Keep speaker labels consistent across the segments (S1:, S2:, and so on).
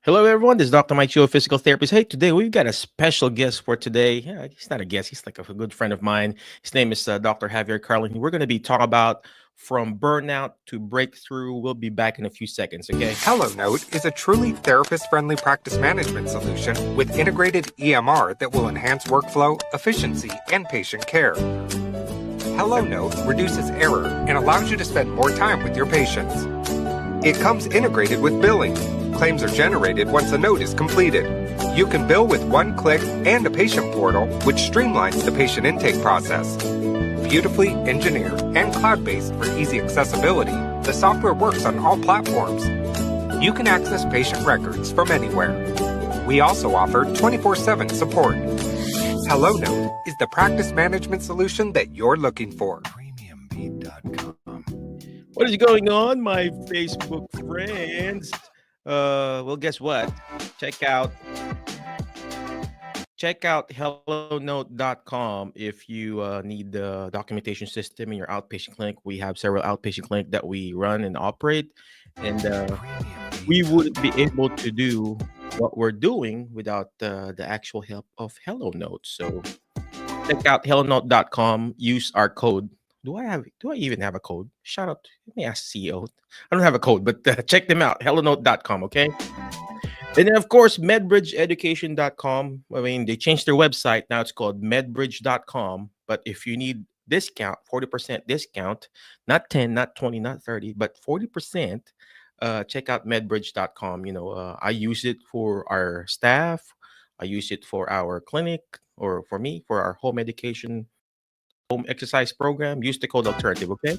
S1: Hello, everyone. This is Dr. Mike, your physical therapist. Hey, today we've got a special guest for today. Yeah, he's not a guest; he's like a good friend of mine. His name is Dr. Javier Carlin. We're going to be talking about from burnout to breakthrough. We'll be back in a few seconds. Okay.
S2: HelloNote is a truly therapist-friendly practice management solution with integrated EMR that will enhance workflow, efficiency, and patient care. HelloNote reduces error and allows you to spend more time with your patients. It comes integrated with billing. Claims are generated once a note is completed. You can bill with one click and a patient portal, which streamlines the patient intake process. Beautifully engineered and cloud-based for easy accessibility, the software works on all platforms. You can access patient records from anywhere. We also offer 24/7 support. HelloNote is the practice management solution that you're looking for.
S3: Premiumbeat.com.
S1: What is going on, my Facebook friends? Well, guess what? Check out hellonote.com if you need the documentation system in your outpatient clinic. We have several outpatient clinic that we run and operate, and we wouldn't be able to do what we're doing without the actual help of HelloNote. So check out hellonote.com. Use our code. Do I even have a code? Shout out. Let me ask CEO. I don't have a code, but check them out. hellonote.com. Okay. And then, of course, medbridgeeducation.com. I mean, they changed their website. Now it's called medbridge.com. But if you need discount, 40% discount, not 10, not 20, not 30, but 40%, check out medbridge.com. I use it for our staff. I use it for our clinic, or for me, for our home education, home exercise program. Use the code alternative. Okay.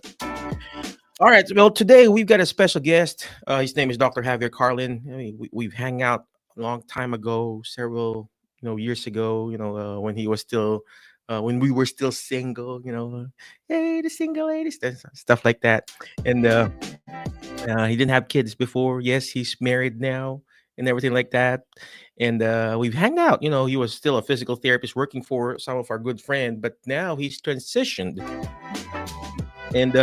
S1: All right. Well, today we've got a special guest. His name is Dr. Javier Carlin. I mean, we've hang out a long time ago, several years ago. When he was still, when we were still single. Hey, the single ladies, stuff like that. And he didn't have kids before. Yes, he's married now and everything like that. And we've hung out. He was still a physical therapist working for some of our good friends, but now he's transitioned, and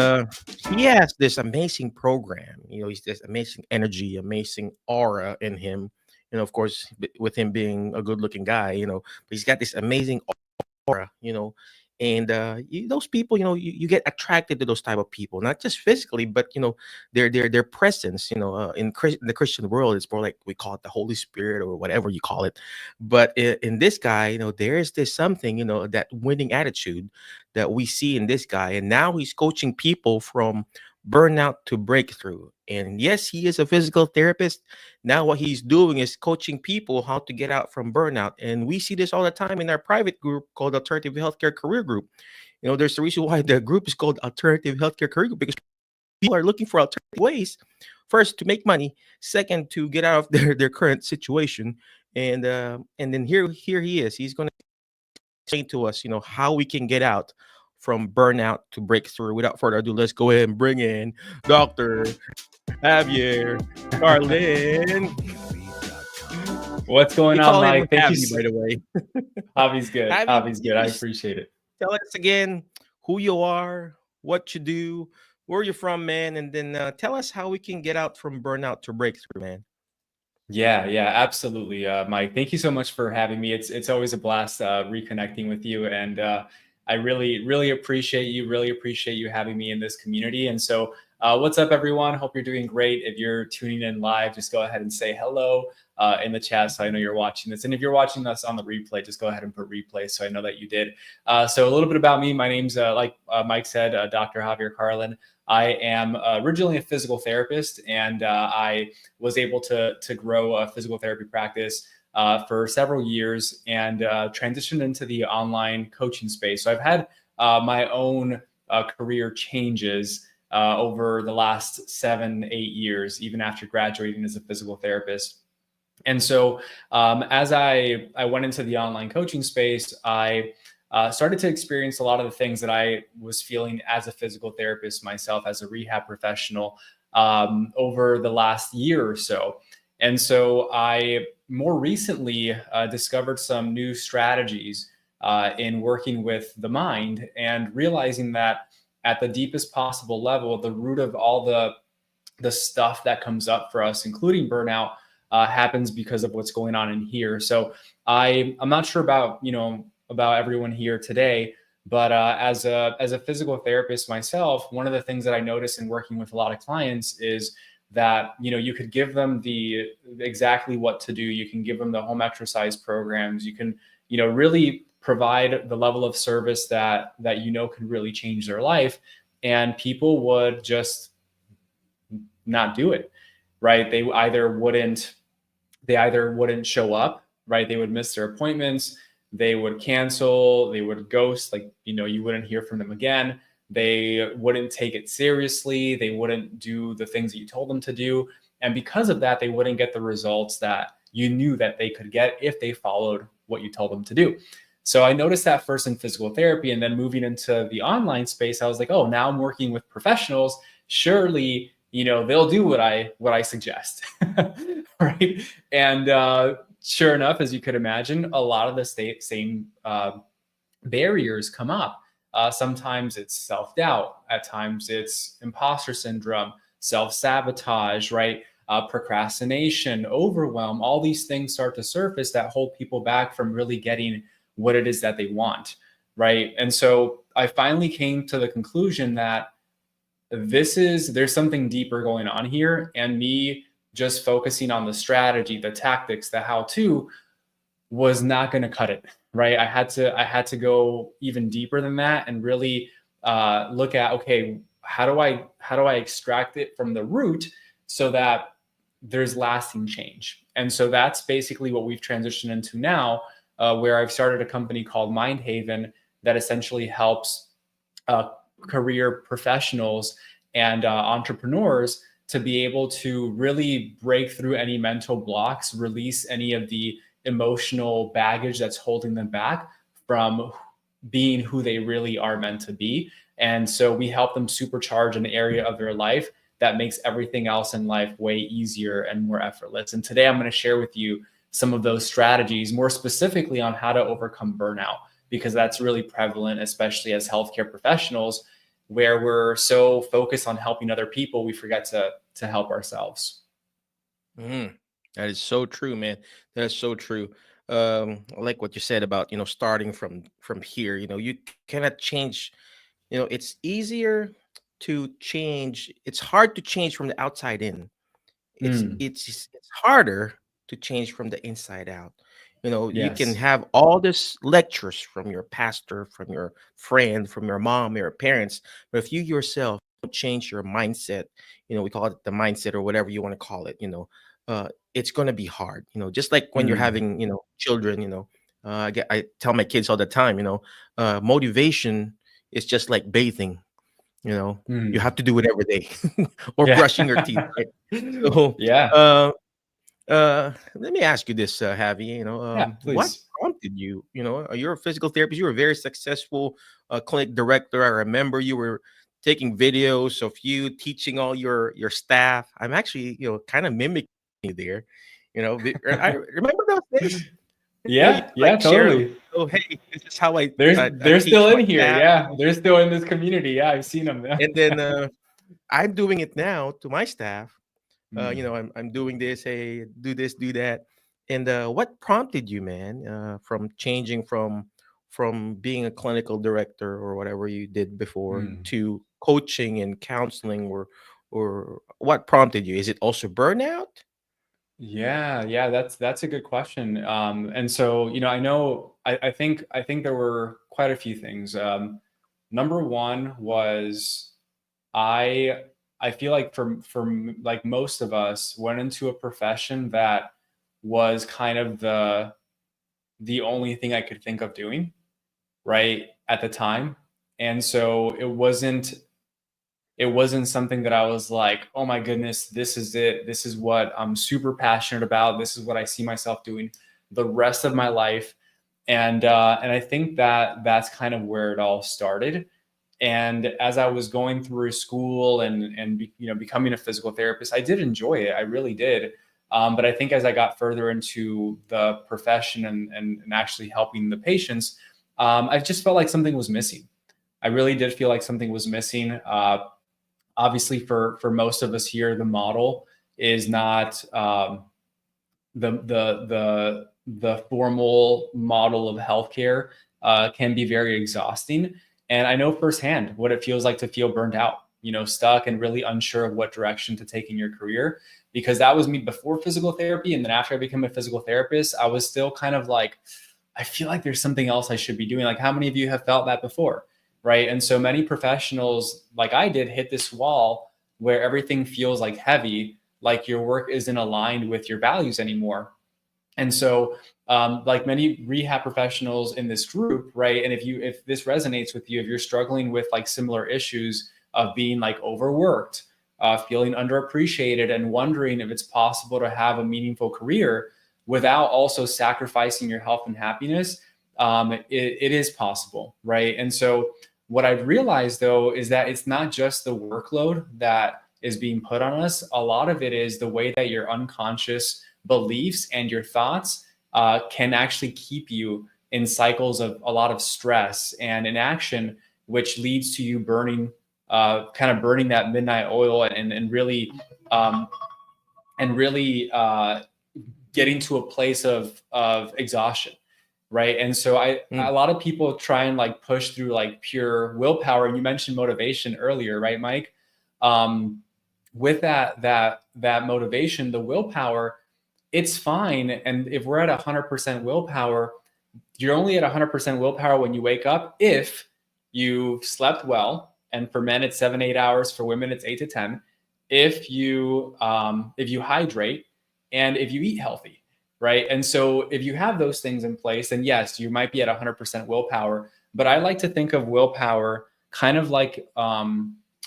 S1: he has this amazing program. He's this amazing energy, amazing aura in him. Of course, with him being a good-looking guy, but he's got this amazing aura. And those people, you get attracted to those type of people, not just physically, but their presence. In the Christian world, it's more like we call it the Holy Spirit or whatever you call it. But in this guy, there is this something, that winning attitude that we see in this guy, and now he's coaching people from burnout to breakthrough. And yes, he is a physical therapist. Now what he's doing is coaching people how to get out from burnout. And we see this all the time in our private group called Alternative Healthcare Career Group. There's the reason why the group is called Alternative Healthcare Career Group, because people are looking for alternative ways, first to make money, second to get out of their current situation. And then here he is. He's going to explain to us, how we can get out from burnout to breakthrough. Without further ado, let's go ahead and bring in Dr. Javier Carlin.
S3: What's going
S1: We
S3: on,
S1: call him
S3: Mike? Thank
S1: Javi,
S3: you.
S1: by the way.
S3: Javi's good.
S1: Javi,
S3: Javi's good. I
S1: please
S3: appreciate it.
S1: tell us again who you are, what you do, where you're from, man, and then tell us how we can get out from burnout to breakthrough, man.
S3: Yeah, absolutely, Mike. Thank you so much for having me. It's always a blast reconnecting with you, and I really appreciate you. Really appreciate you having me in this community. And so, what's up, everyone? Hope you're doing great. If you're tuning in live, just go ahead and say hello in the chat, so I know you're watching this. And if you're watching us on the replay, just go ahead and put replay, so I know that you did. So a little bit about me. My name's like Mike said, Dr. Javier Carlin. I am originally a physical therapist, and I was able to grow a physical therapy practice for several years, and transitioned into the online coaching space. So I've had my own career changes over the last 7-8 years, even after graduating as a physical therapist. And so as I went into the online coaching space, I started to experience a lot of the things that I was feeling as a physical therapist myself, as a rehab professional, over the last year or so. And so I more recently discovered some new strategies in working with the mind, and realizing that at the deepest possible level, the root of all the stuff that comes up for us, including burnout, happens because of what's going on in here. So I'm not sure about, about everyone here today, but as a physical therapist myself, one of the things that I notice in working with a lot of clients is that, you could give them the exactly what to do. You can give them the home exercise programs. You can, really provide the level of service that can really change their life, and people would just not do it, right? They either wouldn't show up, right? They would miss their appointments, they would cancel, they would ghost, like, you wouldn't hear from them again. They wouldn't take it seriously, they wouldn't do the things that you told them to do, and because of that, they wouldn't get the results that you knew that they could get if they followed what you told them to do. So I noticed that first in physical therapy, and then moving into the online space, I was like, oh, now I'm working with professionals. Surely, they'll do what I suggest, right? And sure enough, as you could imagine, a lot of the same barriers come up. Sometimes it's self-doubt. At times it's imposter syndrome, self-sabotage, right? Procrastination, overwhelm. All these things start to surface that hold people back from really getting what it is that they want, right? And so I finally came to the conclusion that there's something deeper going on here, and me just focusing on the strategy, the tactics, the how-to was not going to cut it, right? I had to go even deeper than that and really look at, okay, how do I extract it from the root so that there's lasting change? And so that's basically what we've transitioned into now, where I've started a company called Mind Haven that essentially helps career professionals and entrepreneurs to be able to really break through any mental blocks, release any of the emotional baggage that's holding them back from being who they really are meant to be. And so we help them supercharge an area of their life that makes everything else in life way easier and more effortless. And today I'm going to share with you some of those strategies, more specifically on how to overcome burnout, because that's really prevalent, especially as healthcare professionals, where we're so focused on helping other people, we forget to help ourselves.
S1: Mm, that is so true, man. That's so true. I like what you said about starting from here. You cannot change. It's easier to change. It's hard to change from the outside in. It's
S3: Mm,
S1: it's it's harder to change from the inside out. You can
S3: yes.
S1: have all this lectures from your pastor, from your friend, from your mom, your parents, but if you yourself don't change your mindset, we call it the mindset or whatever you want to call it, it's going to be hard. Just like when you're
S3: Mm,
S1: having, children, I tell my kids all the time, motivation is just like bathing. You have
S3: mm.
S1: to do it every day, or
S3: Yeah.
S1: brushing your teeth, right? So,
S3: Yeah.
S1: uh, let me ask you this, Javi.
S3: Yeah,
S1: What
S3: please.
S1: prompted you? You're a physical therapist. You were a very successful clinic director. I remember you were taking videos of you teaching all your staff. I'm actually, kind of mimicking you there. I remember those days. You
S3: Yeah, yeah,
S1: like share.
S3: totally.
S1: Oh, hey, this is how I
S3: They're
S1: teach
S3: still
S1: my
S3: in here.
S1: staff.
S3: Yeah, they're still in this community. Yeah, I've seen them.
S1: And then I'm doing it now to my staff.
S3: Mm.
S1: I'm doing this, hey, do this, do that. And what prompted you, man, from changing from being a clinical director or whatever you did before
S3: Mm.
S1: to coaching and counseling, or what prompted you? Is it also burnout?
S3: Yeah, yeah, that's a good question. And so, I think there were quite a few things. Number one was I I feel like like most of us went into a profession that was kind of the only thing I could think of doing, right, at the time. And so it wasn't something that I was like, oh my goodness, this is it. This is what I'm super passionate about. This is what I see myself doing the rest of my life. And I think that that's kind of where it all started. And as I was going through school and becoming a physical therapist, I did enjoy it. I really did. But I think as I got further into the profession and actually helping the patients, I just felt like something was missing. I really did feel like something was missing. Obviously, for most of us here, the model is not the formal model of healthcare can be very exhausting. And I know firsthand what it feels like to feel burned out, stuck and really unsure of what direction to take in your career, because that was me before physical therapy. And then after I became a physical therapist, I was still kind of like, I feel like there's something else I should be doing. Like, how many of you have felt that before? Right. And so many professionals, like I did, hit this wall where everything feels like heavy, like your work isn't aligned with your values anymore. And so, like many rehab professionals in this group, right? And if this resonates with you, if you're struggling with like similar issues of being like overworked, feeling underappreciated, and wondering if it's possible to have a meaningful career without also sacrificing your health and happiness, it is possible, right? And so, what I've realized though is that it's not just the workload that is being put on us. A lot of it is the way that your unconscious beliefs and your thoughts can actually keep you in cycles of a lot of stress and inaction, which leads to you burning that midnight oil and really getting to a place of exhaustion. Right. And so a lot of people try and like push through like pure willpower. And you mentioned motivation earlier, right, Mike? With that motivation, the willpower, it's fine. And if we're at 100% willpower, you're only at 100% willpower when you wake up if you've slept well. And for men, it's 7-8 hours. For women, it's 8 to 10. If you hydrate and if you eat healthy. Right. And so if you have those things in place, then yes, you might be at 100% willpower. But I like to think of willpower kind of like a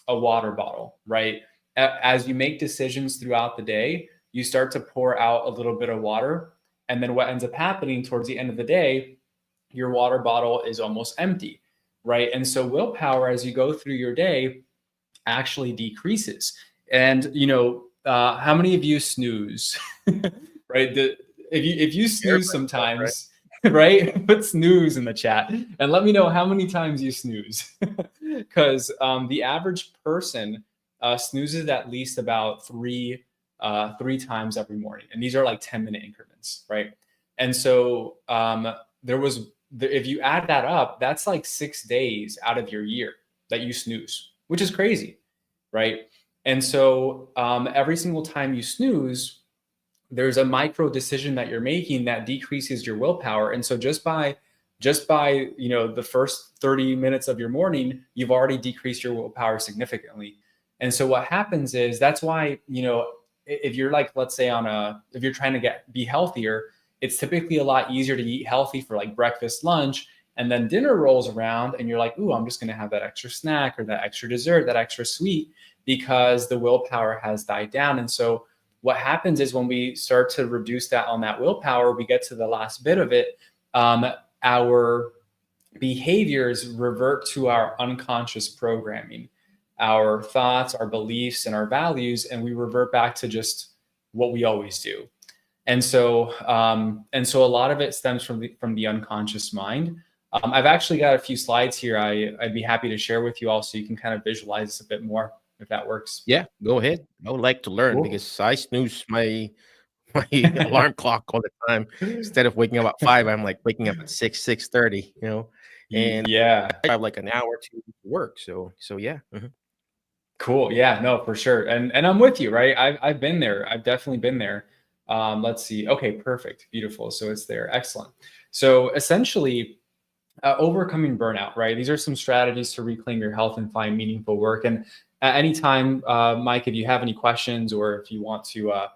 S3: water bottle, right? As you make decisions throughout the day, you start to pour out a little bit of water. And then what ends up happening towards the end of the day, your water bottle is almost empty, right? And so willpower, as you go through your day, actually decreases. And, how many of you snooze, right? If you snooze sometimes, right? Put snooze in the chat and let me know how many times you snooze. Because the average person snoozes at least about three times every morning. And these are like 10-minute increments, right? And so if you add that up, that's like 6 days out of your year that you snooze, which is crazy, right? And so every single time you snooze, there's a micro decision that you're making that decreases your willpower. And so just by the first 30 minutes of your morning, you've already decreased your willpower significantly. And so what happens is, that's why, if you're like, let's say if you're trying to be healthier, it's typically a lot easier to eat healthy for like breakfast, lunch, and then dinner rolls around and you're like, ooh, I'm just going to have that extra snack or that extra dessert, that extra sweet, because the willpower has died down. And so what happens is, when we start to reduce that on that willpower, we get to the last bit of it, our behaviors revert to our unconscious programming, our thoughts, our beliefs, and our values, and we revert back to just what we always do. And so a lot of it stems from the unconscious mind. I've actually got a few slides here I'd be happy to share with you all, so you can kind of visualize this a bit more, if that works.
S1: Yeah, go ahead. I would like to learn,
S3: Cool.
S1: because I snooze my alarm clock all the time. Instead of waking up at 5, I'm like waking up at 6:30, and
S3: Yeah.
S1: I have like an hour to work. So yeah.
S3: Cool. Yeah, no, for sure. And I'm with you, right? I've been there. I've definitely been there. Let's see. Okay, perfect. Beautiful. So it's there. Excellent. So essentially, overcoming burnout, right? These are some strategies to reclaim your health and find meaningful work. And at any time, Mike, if you have any questions or if you want to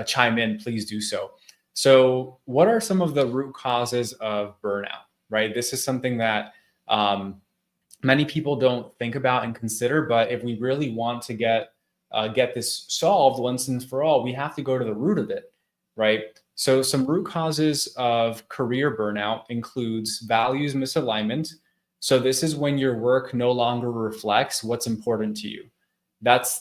S3: chime in, please do so. So what are some of the root causes of burnout, right? This is something that many people don't think about and consider, but if we really want to get this solved once and for all, we have to go to the root of it, right? So some root causes of career burnout includes values misalignment. So this is when your work no longer reflects what's important to you.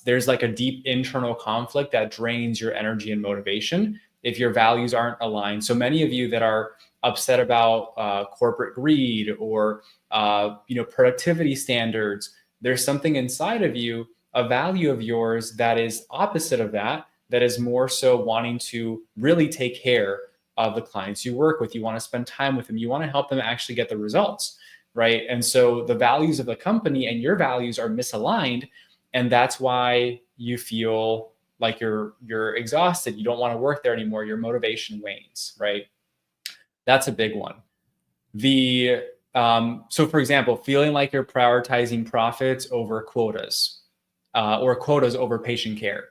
S3: There's like a deep internal conflict that drains your energy and motivation if your values aren't aligned. So many of you that are upset about corporate greed or productivity standards, there's something inside of you, a value of yours that is opposite of that that is more so wanting to really take care of the clients you work with. You want to spend time with them. You want to help them actually get the results, right? And so the values of the company and your values are misaligned, and that's why you feel like you're exhausted. You don't want to work there anymore. Your motivation wanes, right? That's a big one. So for example, feeling like you're prioritizing profits over quotas, or quotas over patient care,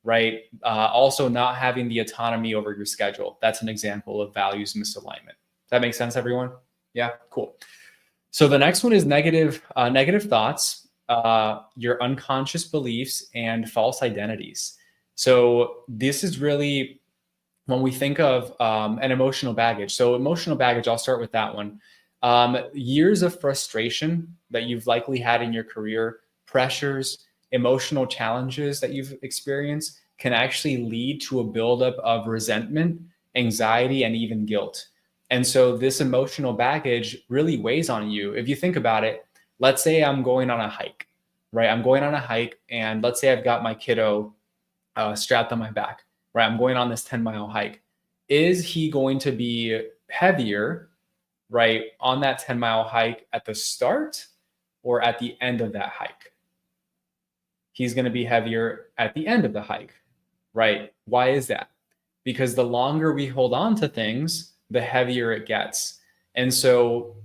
S3: right? Also not having the autonomy over your schedule. That's an example of values misalignment. Does that make sense, everyone? Yeah, cool. So the next one is negative thoughts, your unconscious beliefs, and false identities. So this is really when we think of an emotional baggage. So emotional baggage, I'll start with that one. Years of frustration that you've likely had in your career, pressures, emotional challenges that you've experienced can actually lead to a buildup of resentment, anxiety, and even guilt. And so this emotional baggage really weighs on you. If you think about it, let's say I'm going on a hike, right? I'm going on a hike, and let's say I've got my kiddo strapped on my back, right? I'm going on this 10-mile hike. Is he going to be heavier, right, on that 10-mile hike at the start or at the end of that hike? He's going to be heavier at the end of the hike, right? Why is that? Because the longer we hold on to things, the heavier it gets. And so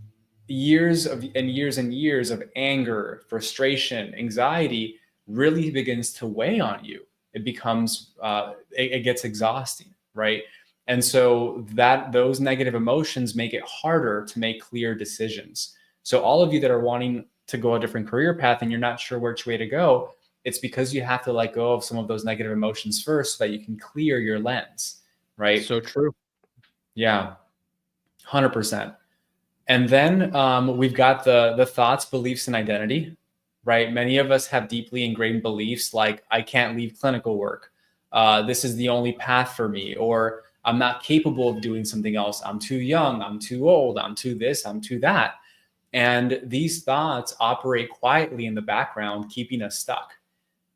S3: years and years of anger, frustration, anxiety really begins to weigh on you. It becomes, it gets exhausting, right? And so those negative emotions make it harder to make clear decisions. So all of you that are wanting to go a different career path and you're not sure which way to go, it's because you have to let go of some of those negative emotions first so that you can clear your lens, right?
S1: So true.
S3: Yeah, 100%. And then we've got the thoughts, beliefs, and identity, right? Many of us have deeply ingrained beliefs like, I can't leave clinical work. This is the only path for me, or I'm not capable of doing something else. I'm too young, I'm too old, I'm too this, I'm too that. And these thoughts operate quietly in the background, keeping us stuck,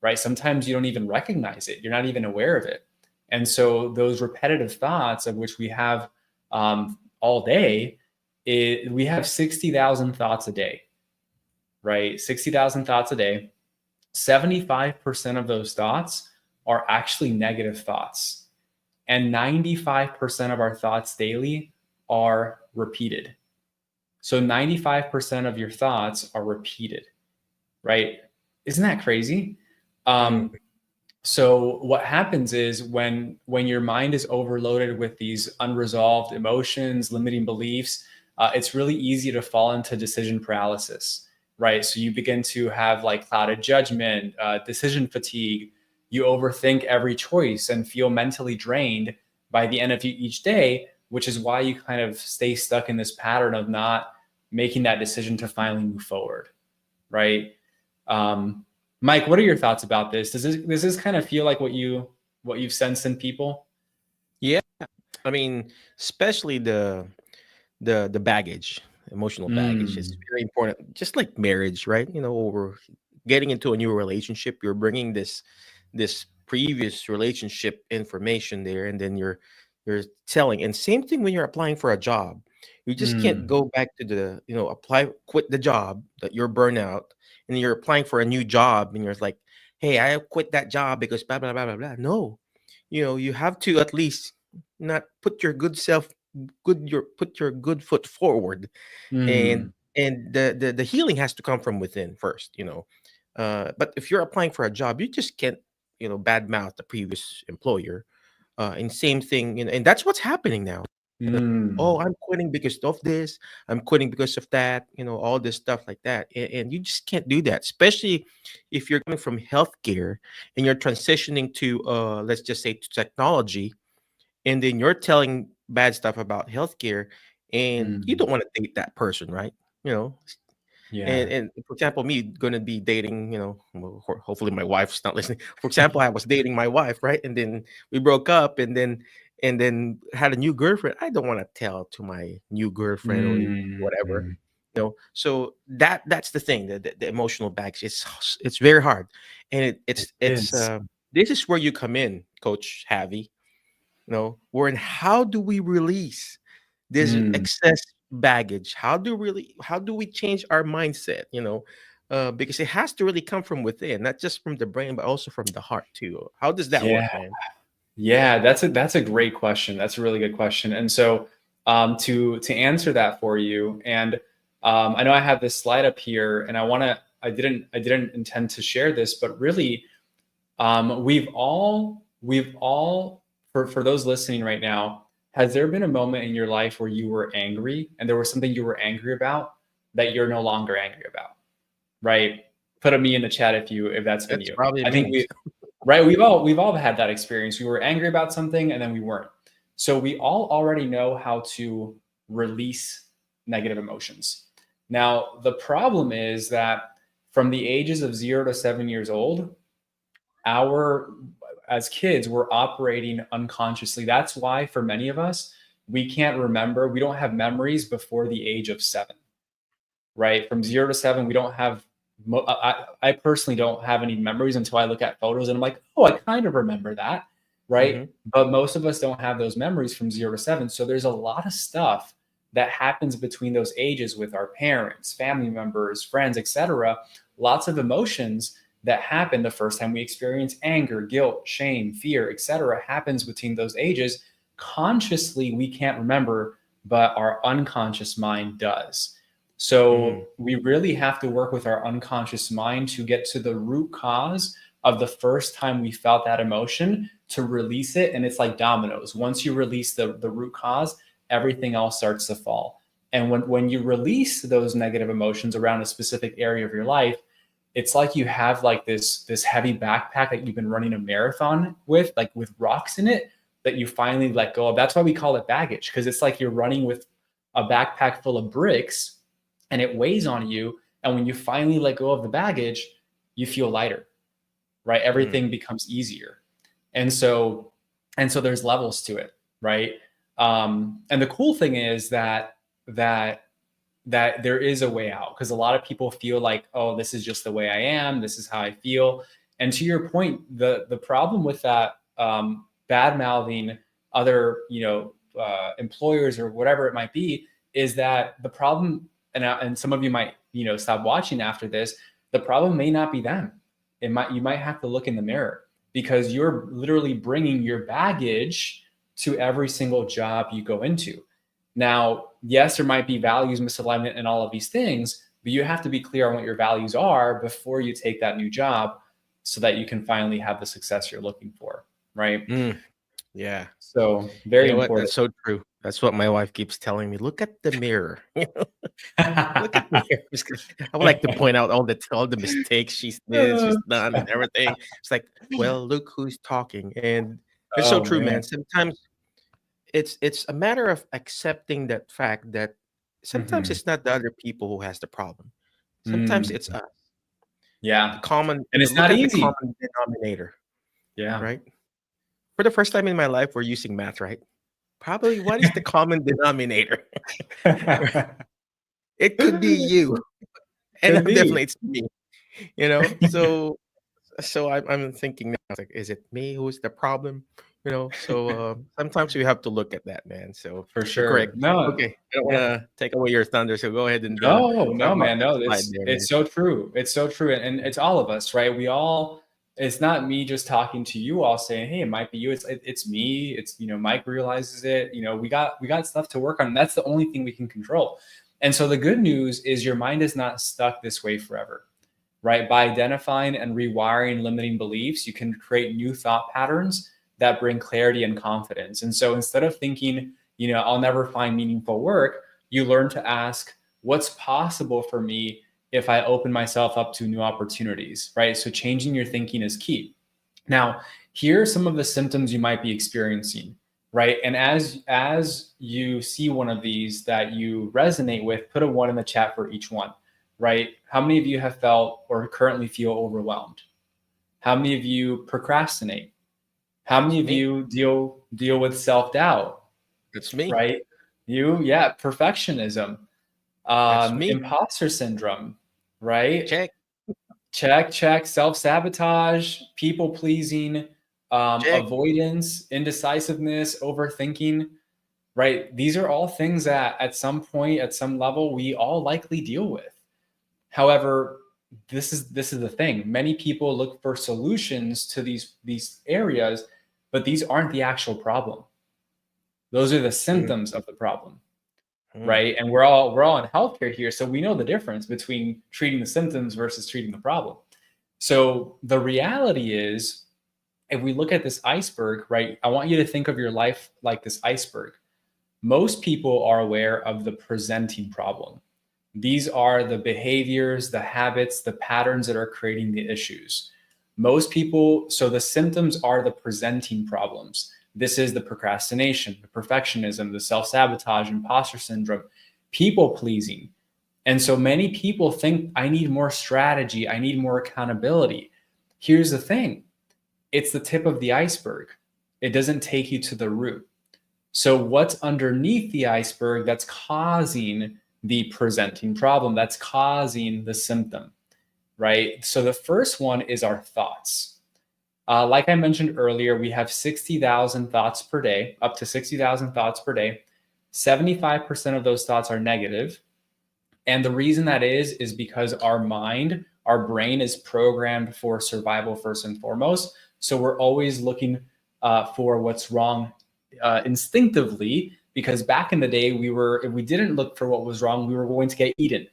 S3: right? Sometimes you don't even recognize it. You're not even aware of it. And so those repetitive thoughts, of which we have all day, we have 60,000 thoughts a day, right? 60,000 thoughts a day. 75% of those thoughts are actually negative thoughts. And 95% of our thoughts daily are repeated. So 95% of your thoughts are repeated, right? Isn't that crazy? So what happens is when your mind is overloaded with these unresolved emotions, limiting beliefs, it's really easy to fall into decision paralysis, right? So you begin to have like clouded judgment, decision fatigue. You overthink every choice and feel mentally drained by the end of each day, which is why you kind of stay stuck in this pattern of not making that decision to finally move forward, right? Mike, what are your thoughts about this? Does this kind of feel like what you've sensed in people?
S1: Yeah, I mean, especially the baggage, emotional baggage. It's very important. Just like marriage, right? You know, or getting into a new relationship, you're bringing this previous relationship information there, and then you're telling. And same thing when you're applying for a job. You just can't go back to the, quit the job that you're burnout, and you're applying for a new job, and you're like, hey, I quit that job because blah blah blah blah blah. No, you have to at least not put your put your good foot forward, and the healing has to come from within first. But if you're applying for a job, you just can't badmouth the previous employer. And same thing, and that's what's happening now. Oh, I'm quitting because of this. I'm quitting because of that. All this stuff like that, and you just can't do that, especially if you're coming from healthcare and you're transitioning to, let's just say, to technology, and then you're telling bad stuff about healthcare, and you don't want to date that person, right? You know,
S3: Yeah.
S1: and for example, me gonna be dating, well, hopefully my wife's not listening. For example, I was dating my wife, right? And then we broke up, and then had a new girlfriend. I don't want to tell to my new girlfriend or whatever. So that's the thing, the emotional baggage. It's very hard, and
S3: It is.
S1: this is where you come in, Coach Javi. Where and how do we release this
S3: Mm,
S1: excess baggage? How do we change our mindset? Because it has to really come from within, not just from the brain, but also from the heart too. How does that
S3: yeah.
S1: work, man?
S3: Yeah, that's a great question. That's a really good question. And so to answer that for you, and I know I have this slide up here, and I didn't intend to share this, but really we've all for those listening right now, has there been a moment in your life where you were angry and there was something you were angry about that you're no longer angry about? Right? Put a me in the chat if that's been
S1: That's
S3: you.
S1: probably
S3: I think
S1: me.
S3: we Right, we've all had that experience. We were angry about something and then we weren't. So we all already know how to release negative emotions. Now, the problem is that from the ages of 0 to 7 years old, our as kids, we're operating unconsciously. That's why for many of us, we can't remember, we don't have memories before the age of 7, right? From 0 to 7, we don't have I personally don't have any memories until I look at photos and I'm like, oh, I kind of remember that, right?
S1: Hmm.
S3: But most of us don't have those memories from 0 to 7. So there's a lot of stuff that happens between those ages with our parents, family members, friends, etc. Lots of emotions that happen the first time we experience anger, guilt, shame, fear, etc. happens between those ages. Consciously, we can't remember, but our unconscious mind does.
S1: Mm.
S3: So we really have to work with our unconscious mind to get to the root cause of the first time we felt that emotion, to release it. And it's like dominoes. Once you release the root cause, everything else starts to fall. And when you release those negative emotions around a specific area of your life, it's like you have like this heavy backpack that you've been running a marathon with, like with rocks in it, that you finally let go of. That's why we call it baggage, because it's like you're running with a backpack full of bricks and it weighs on you. And when you finally let go of the baggage, you feel lighter, right?
S1: Mm.
S3: Everything becomes easier. And so, there's levels to it, right? And the cool thing is that that there is a way out, because a lot of people feel like, oh, this is just the way I am, this is how I feel. And to your point, the problem with that, bad mouthing other employers or whatever it might be, is that the problem, and some of you might stop watching after this, the problem may not be them. You might have to look in the mirror, because you're literally bringing your baggage to every single job you go into. Now, yes, there might be values misalignment and all of these things, but you have to be clear on what your values are before you take that new job, so that you can finally have the success you're looking for, right?
S1: Mm. Yeah.
S3: So,
S1: You
S3: very
S1: know what? That's
S3: important.
S1: so true. That's what my wife keeps telling me. Look at the mirror. Look at the mirror. I would like to point out all the mistakes she's done and everything. It's like, well, look who's talking. And it's so
S3: Oh
S1: true,
S3: man.
S1: man. Sometimes it's a matter of accepting that fact that sometimes
S3: Mhm.
S1: it's not the other people who has the problem. Sometimes
S3: Mm,
S1: it's us.
S3: yeah. And it's
S1: Look
S3: not
S1: at the
S3: easy.
S1: common denominator,
S3: Yeah.
S1: right? For the first time in my life, we're using math, right? Probably what is the common denominator? It could be you, and
S3: Could
S1: I'm
S3: be.
S1: definitely it's me, you know? So I'm thinking now, it's like, is it me who's the problem? Sometimes we have to look at that, man. So
S3: For
S1: you're correct.
S3: sure. No.
S1: Okay, I don't
S3: Yeah.
S1: wanna take away your thunder, so go ahead and,
S3: No,
S1: talk
S3: no,
S1: about
S3: man.
S1: that
S3: No,
S1: slide
S3: it's
S1: there, man.
S3: it's so true. It's so true. And it's all of us, right? It's not me just talking to you all saying, hey, it might be you. It's me. It's, Mike realizes it. We got stuff to work on. And that's the only thing we can control. And so the good news is your mind is not stuck this way forever, right? By identifying and rewiring limiting beliefs, you can create new thought patterns that bring clarity and confidence. And so instead of thinking, I'll never find meaningful work, you learn to ask, what's possible for me if I open myself up to new opportunities, right? So changing your thinking is key. Now, here are some of the symptoms you might be experiencing, right? And as you see one of these that you resonate with, put a 1 in the chat for each one, right? How many of you have felt or currently feel overwhelmed? How many of you procrastinate? How many
S1: It's
S3: of
S1: me.
S3: you deal with self-doubt,
S1: It's me.
S3: right? Perfectionism,
S1: That's me.
S3: imposter syndrome, right?
S1: Check.
S3: Check. Self-sabotage, people pleasing,
S1: Check.
S3: avoidance, indecisiveness, overthinking, right? These are all things that at some point, at some level, we all likely deal with. However, this is the thing. Many people look for solutions to these areas, but these aren't the actual problem. Those are the
S1: Mm,
S3: symptoms of the problem,
S1: mm,
S3: right? And we're all in healthcare here, so we know the difference between treating the symptoms versus treating the problem. So the reality is, if we look at this iceberg, right, I want you to think of your life like this iceberg. Most people are aware of the presenting problem. These are the behaviors, the habits, the patterns that are creating the issues. Most people, so the symptoms are the presenting problems. This is the procrastination, the perfectionism, the self sabotage, imposter syndrome, people pleasing. And so many people think, I need more strategy, I need more accountability. Here's the thing, it's the tip of the iceberg, it doesn't take you to the root. So, what's underneath the iceberg that's causing the presenting problem, that's causing the symptom, right? So, the first one is our thoughts. Like I mentioned earlier, we have 60,000 thoughts per day, up to 60,000 thoughts per day. 75% of those thoughts are negative. And the reason that is because our mind, our brain is programmed for survival first and foremost. So we're always looking for what's wrong instinctively, because back in the day, if we didn't look for what was wrong, we were going to get eaten,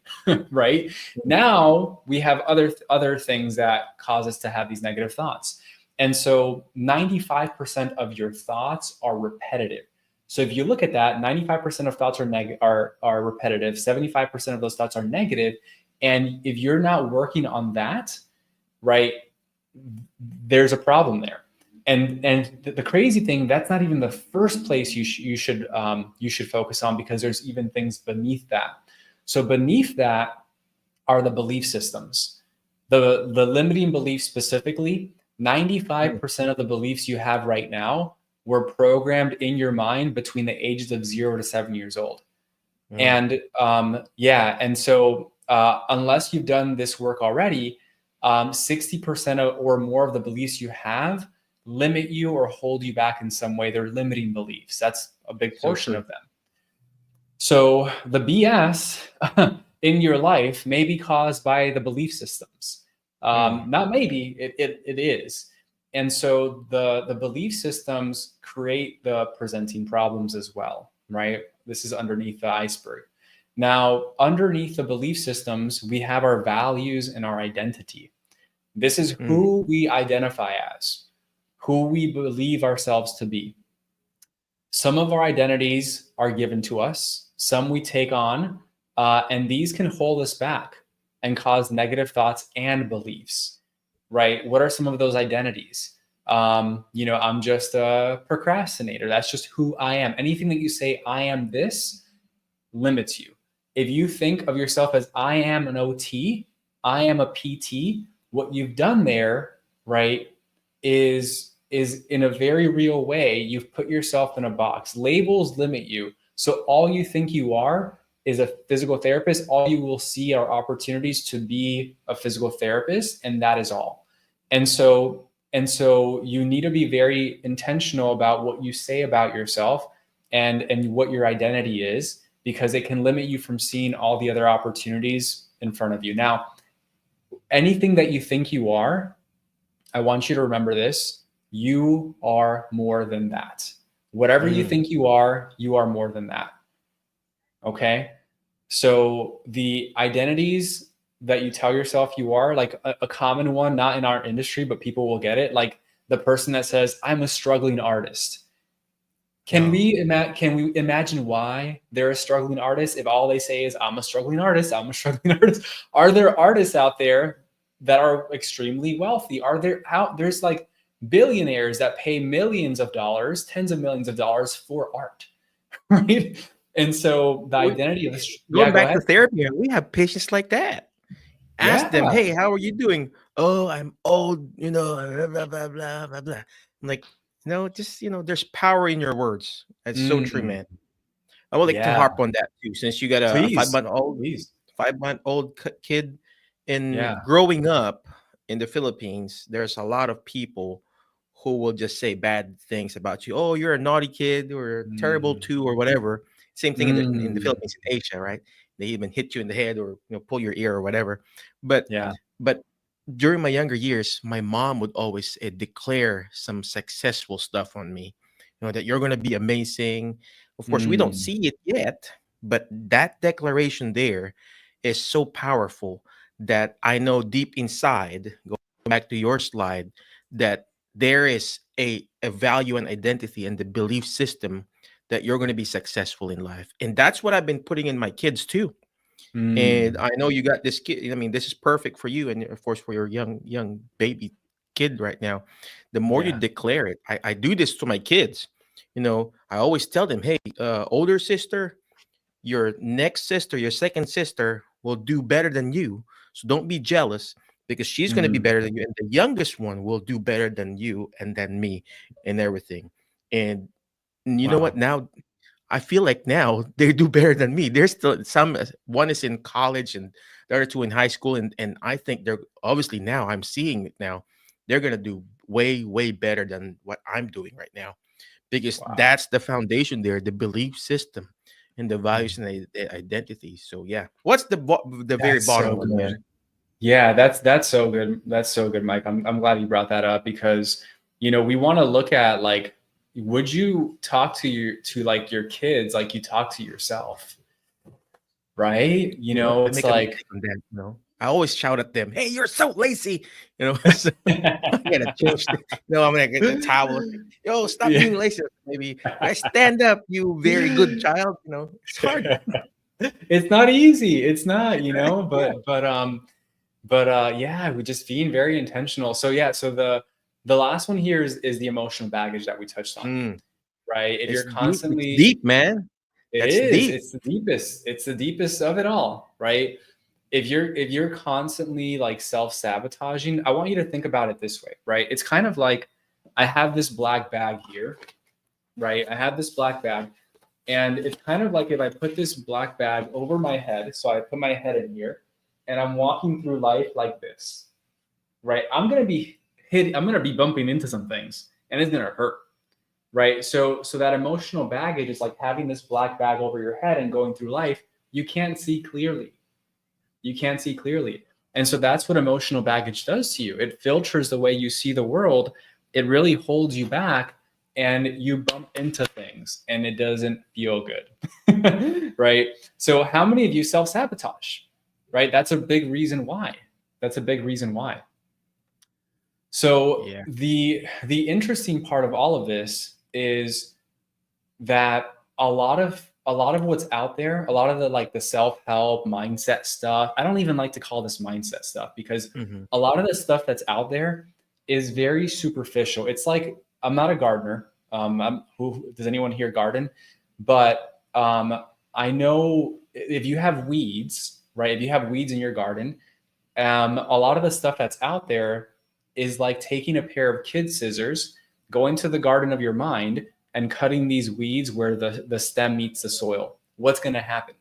S3: right? Now we have other things that cause us to have these negative thoughts. And so 95% of your thoughts are repetitive. So if you look at that, 95% of thoughts are repetitive, 75% of those thoughts are negative. And if you're not working on that, right, there's a problem there. And the crazy thing, that's not even the first place you should focus on, because there's even things beneath that. So beneath that are the belief systems. The limiting beliefs specifically, 95% of the beliefs you have right now were programmed in your mind between the ages of 0 to 7 years old.
S1: mm,
S3: And so unless you've done this work already, 60% or more of the beliefs you have limit you or hold you back in some way. They're limiting beliefs. That's a big
S1: so
S3: portion
S1: true.
S3: of them. So the BS in your life may be caused by the belief systems.
S1: Mm,
S3: Not maybe, it is. And so the belief systems create the presenting problems as well, right? This is underneath the iceberg. Now, underneath the belief systems, we have our values and our identity. This is
S1: mm,
S3: who we identify as, who we believe ourselves to be. Some of our identities are given to us, some we take on, and these can hold us back and cause negative thoughts and beliefs, right? What are some of those identities? I'm just a procrastinator. That's just who I am. Anything that you say, I am this, limits you. If you think of yourself as I am an OT, I am a PT, what you've done there, right, is in a very real way, you've put yourself in a box. Labels limit you. So all you think you are is a physical therapist. All you will see are opportunities to be a physical therapist, and that is all. And so you need to be very intentional about what you say about yourself and what your identity is, because it can limit you from seeing all the other opportunities in front of you. Now, anything that you think you are, I want you to remember this: you are more than that. Whatever you
S1: mm,
S3: think you are more than that. Okay? So the identities that you tell yourself you are, like a common one, not in our industry, but people will get it, like the person that says, I'm a struggling artist. Can
S1: oh,
S3: we imagine why they're a struggling artist if all they say is, I'm a struggling artist, I'm a struggling artist? Are there artists out there that are extremely wealthy? There's like billionaires that pay millions of dollars, tens of millions of dollars for art, right? And so the
S1: we,
S3: identity of this, yeah,
S1: going
S3: go
S1: back
S3: ahead.
S1: to therapy, we have patients like that. Ask them,
S3: Yeah.
S1: hey, how are you doing? Oh, I'm old, blah, blah, blah, blah, blah, blah. I'm like, just, there's power in your words. That's so true,
S3: Mm,
S1: man. I would like to
S3: yeah.
S1: harp on that too, since you got a
S3: Please,
S1: 5-month-old,
S3: please.
S1: 5-month-old kid. In
S3: Yeah.
S1: growing up in the Philippines, there's a lot of people who will just say bad things about you. Oh, you're a naughty kid or terrible
S3: Mm.
S1: too, or whatever. Same thing in the
S3: Mm.
S1: Philippines, in Asia, right? They even hit you in the head or pull your ear or whatever. But
S3: Yeah.
S1: but during my younger years, my mom would always declare some successful stuff on me. That you're going to be amazing. Of course, we don't
S3: Mm.
S1: see it yet, but that declaration there is so powerful that I know deep inside, going back to your slide, that there is a value and identity and the belief system that you're going to be successful in life. And that's what I've been putting in my kids too. And
S3: Mm.
S1: I know you got this kid. I mean, this is perfect for you, and of course for your young baby kid right now. The more you
S3: Yeah.
S1: declare it, I do this to my kids. I always tell them, hey, older sister, your next sister, your second sister will do better than you. So don't be jealous because she's going to be
S3: Mm.
S1: better than you. And the youngest one will do better than you and than me and everything. And you know what?
S3: Wow.
S1: Now I feel like now they do better than me. There's still some, one is in college and the other two in high school. And I think they're obviously now I'm seeing it now. They're going to do way, way better than what I'm doing right now because
S3: Wow.
S1: that's the foundation there, the belief system and the values
S3: Mm.
S1: and the identity. So yeah, what's the very
S3: That's
S1: bottom
S3: so
S1: one, man?
S3: good. Yeah, that's so good. That's so good, Mike. I'm glad you brought that up because we want to look at like, would you talk to like your kids like you talk to yourself, right?
S1: You know what? I
S3: It's
S1: make a
S3: like
S1: mistake on that. I always shout at them, "Hey, you're so lazy!" So I gotta change. I'm gonna get the towel. Yo, stop
S3: yeah.
S1: being lazy. Maybe stand up, you very good child. It's hard.
S3: It's not easy. It's not,
S1: Yeah.
S3: yeah, we just being very intentional. So yeah, so the last one here is the emotional baggage that we touched on,
S1: Mm,
S3: right? If
S1: it's
S3: you're
S1: deep. It's
S3: constantly
S1: deep, man.
S3: It
S1: That's
S3: is.
S1: deep.
S3: It's the deepest. It's the deepest of it all, right? If you're constantly like self-sabotaging, I want you to think about it this way, right? It's kind of like I have this black bag here, right? I have this black bag, and it's kind of like if I put this black bag over my head, so I put my head in here, and I'm walking through life like this, right? I'm gonna be bumping into some things, and it's gonna hurt, right? So that emotional baggage is like having this black bag over your head and going through life. You can't see clearly. You can't see clearly. And so that's what emotional baggage does to you. It filters the way you see the world. It really holds you back and you bump into things and it doesn't feel good. Right? So how many of you self-sabotage? Right? That's a big reason why. That's a big reason why. So
S1: Yeah.
S3: the interesting part of all of this is that a lot of what's out there, a lot of the like the self-help mindset stuff, I don't even like to call this mindset stuff because
S1: Hmm.
S3: a lot of the stuff that's out there is very superficial. It's like I'm not a gardener. Who does anyone here garden? But I know if you have weeds, right? If you have weeds in your garden, a lot of the stuff that's out there is like taking a pair of kid scissors, going to the garden of your mind and cutting these weeds where the stem meets the soil. What's going to happen?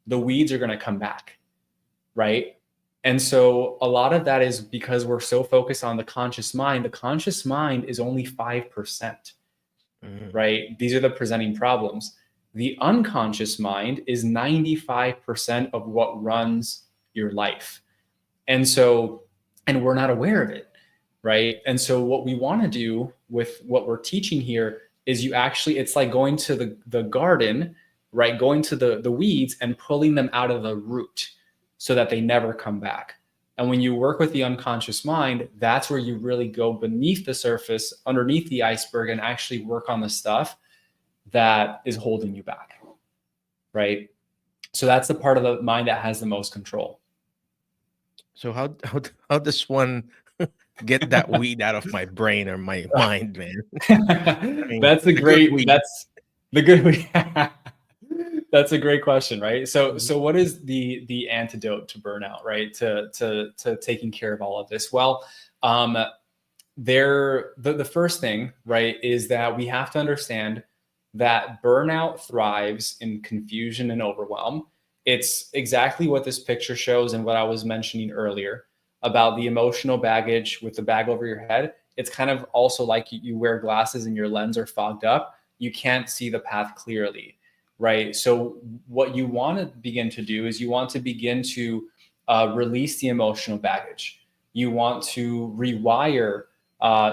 S3: The weeds are going to come back, right? And so a lot of that is because we're so focused on the conscious mind. The conscious mind is only 5%,
S1: Hmm.
S3: right? These are the presenting problems. The unconscious mind is 95% of what runs your life. And we're not aware of it, right? And so what we want to do with what we're teaching here is it's like going to the garden, right? Going to the weeds and pulling them out of the root so that they never come back. And when you work with the unconscious mind, that's where you really go beneath the surface, underneath the iceberg, and actually work on the stuff that is holding you back, right? So that's the part of the mind that has the most control.
S1: So how does one get that weed out of my brain or my mind, man? I mean,
S3: That's a
S1: the good
S3: great.
S1: weed.
S3: That's the good. That's a great question, right? So,
S1: Mhm.
S3: so what is the antidote to burnout, right? To taking care of all of this? Well, um, the first thing, right, is that we have to understand that burnout thrives in confusion and overwhelm, It's exactly what this picture shows and what I was mentioning earlier about the emotional baggage with the bag over your head. It's kind of also like you wear glasses and your lens are fogged up. You can't see the path clearly, right? So what you want to begin to do is you want to begin to release the emotional baggage. You want to rewire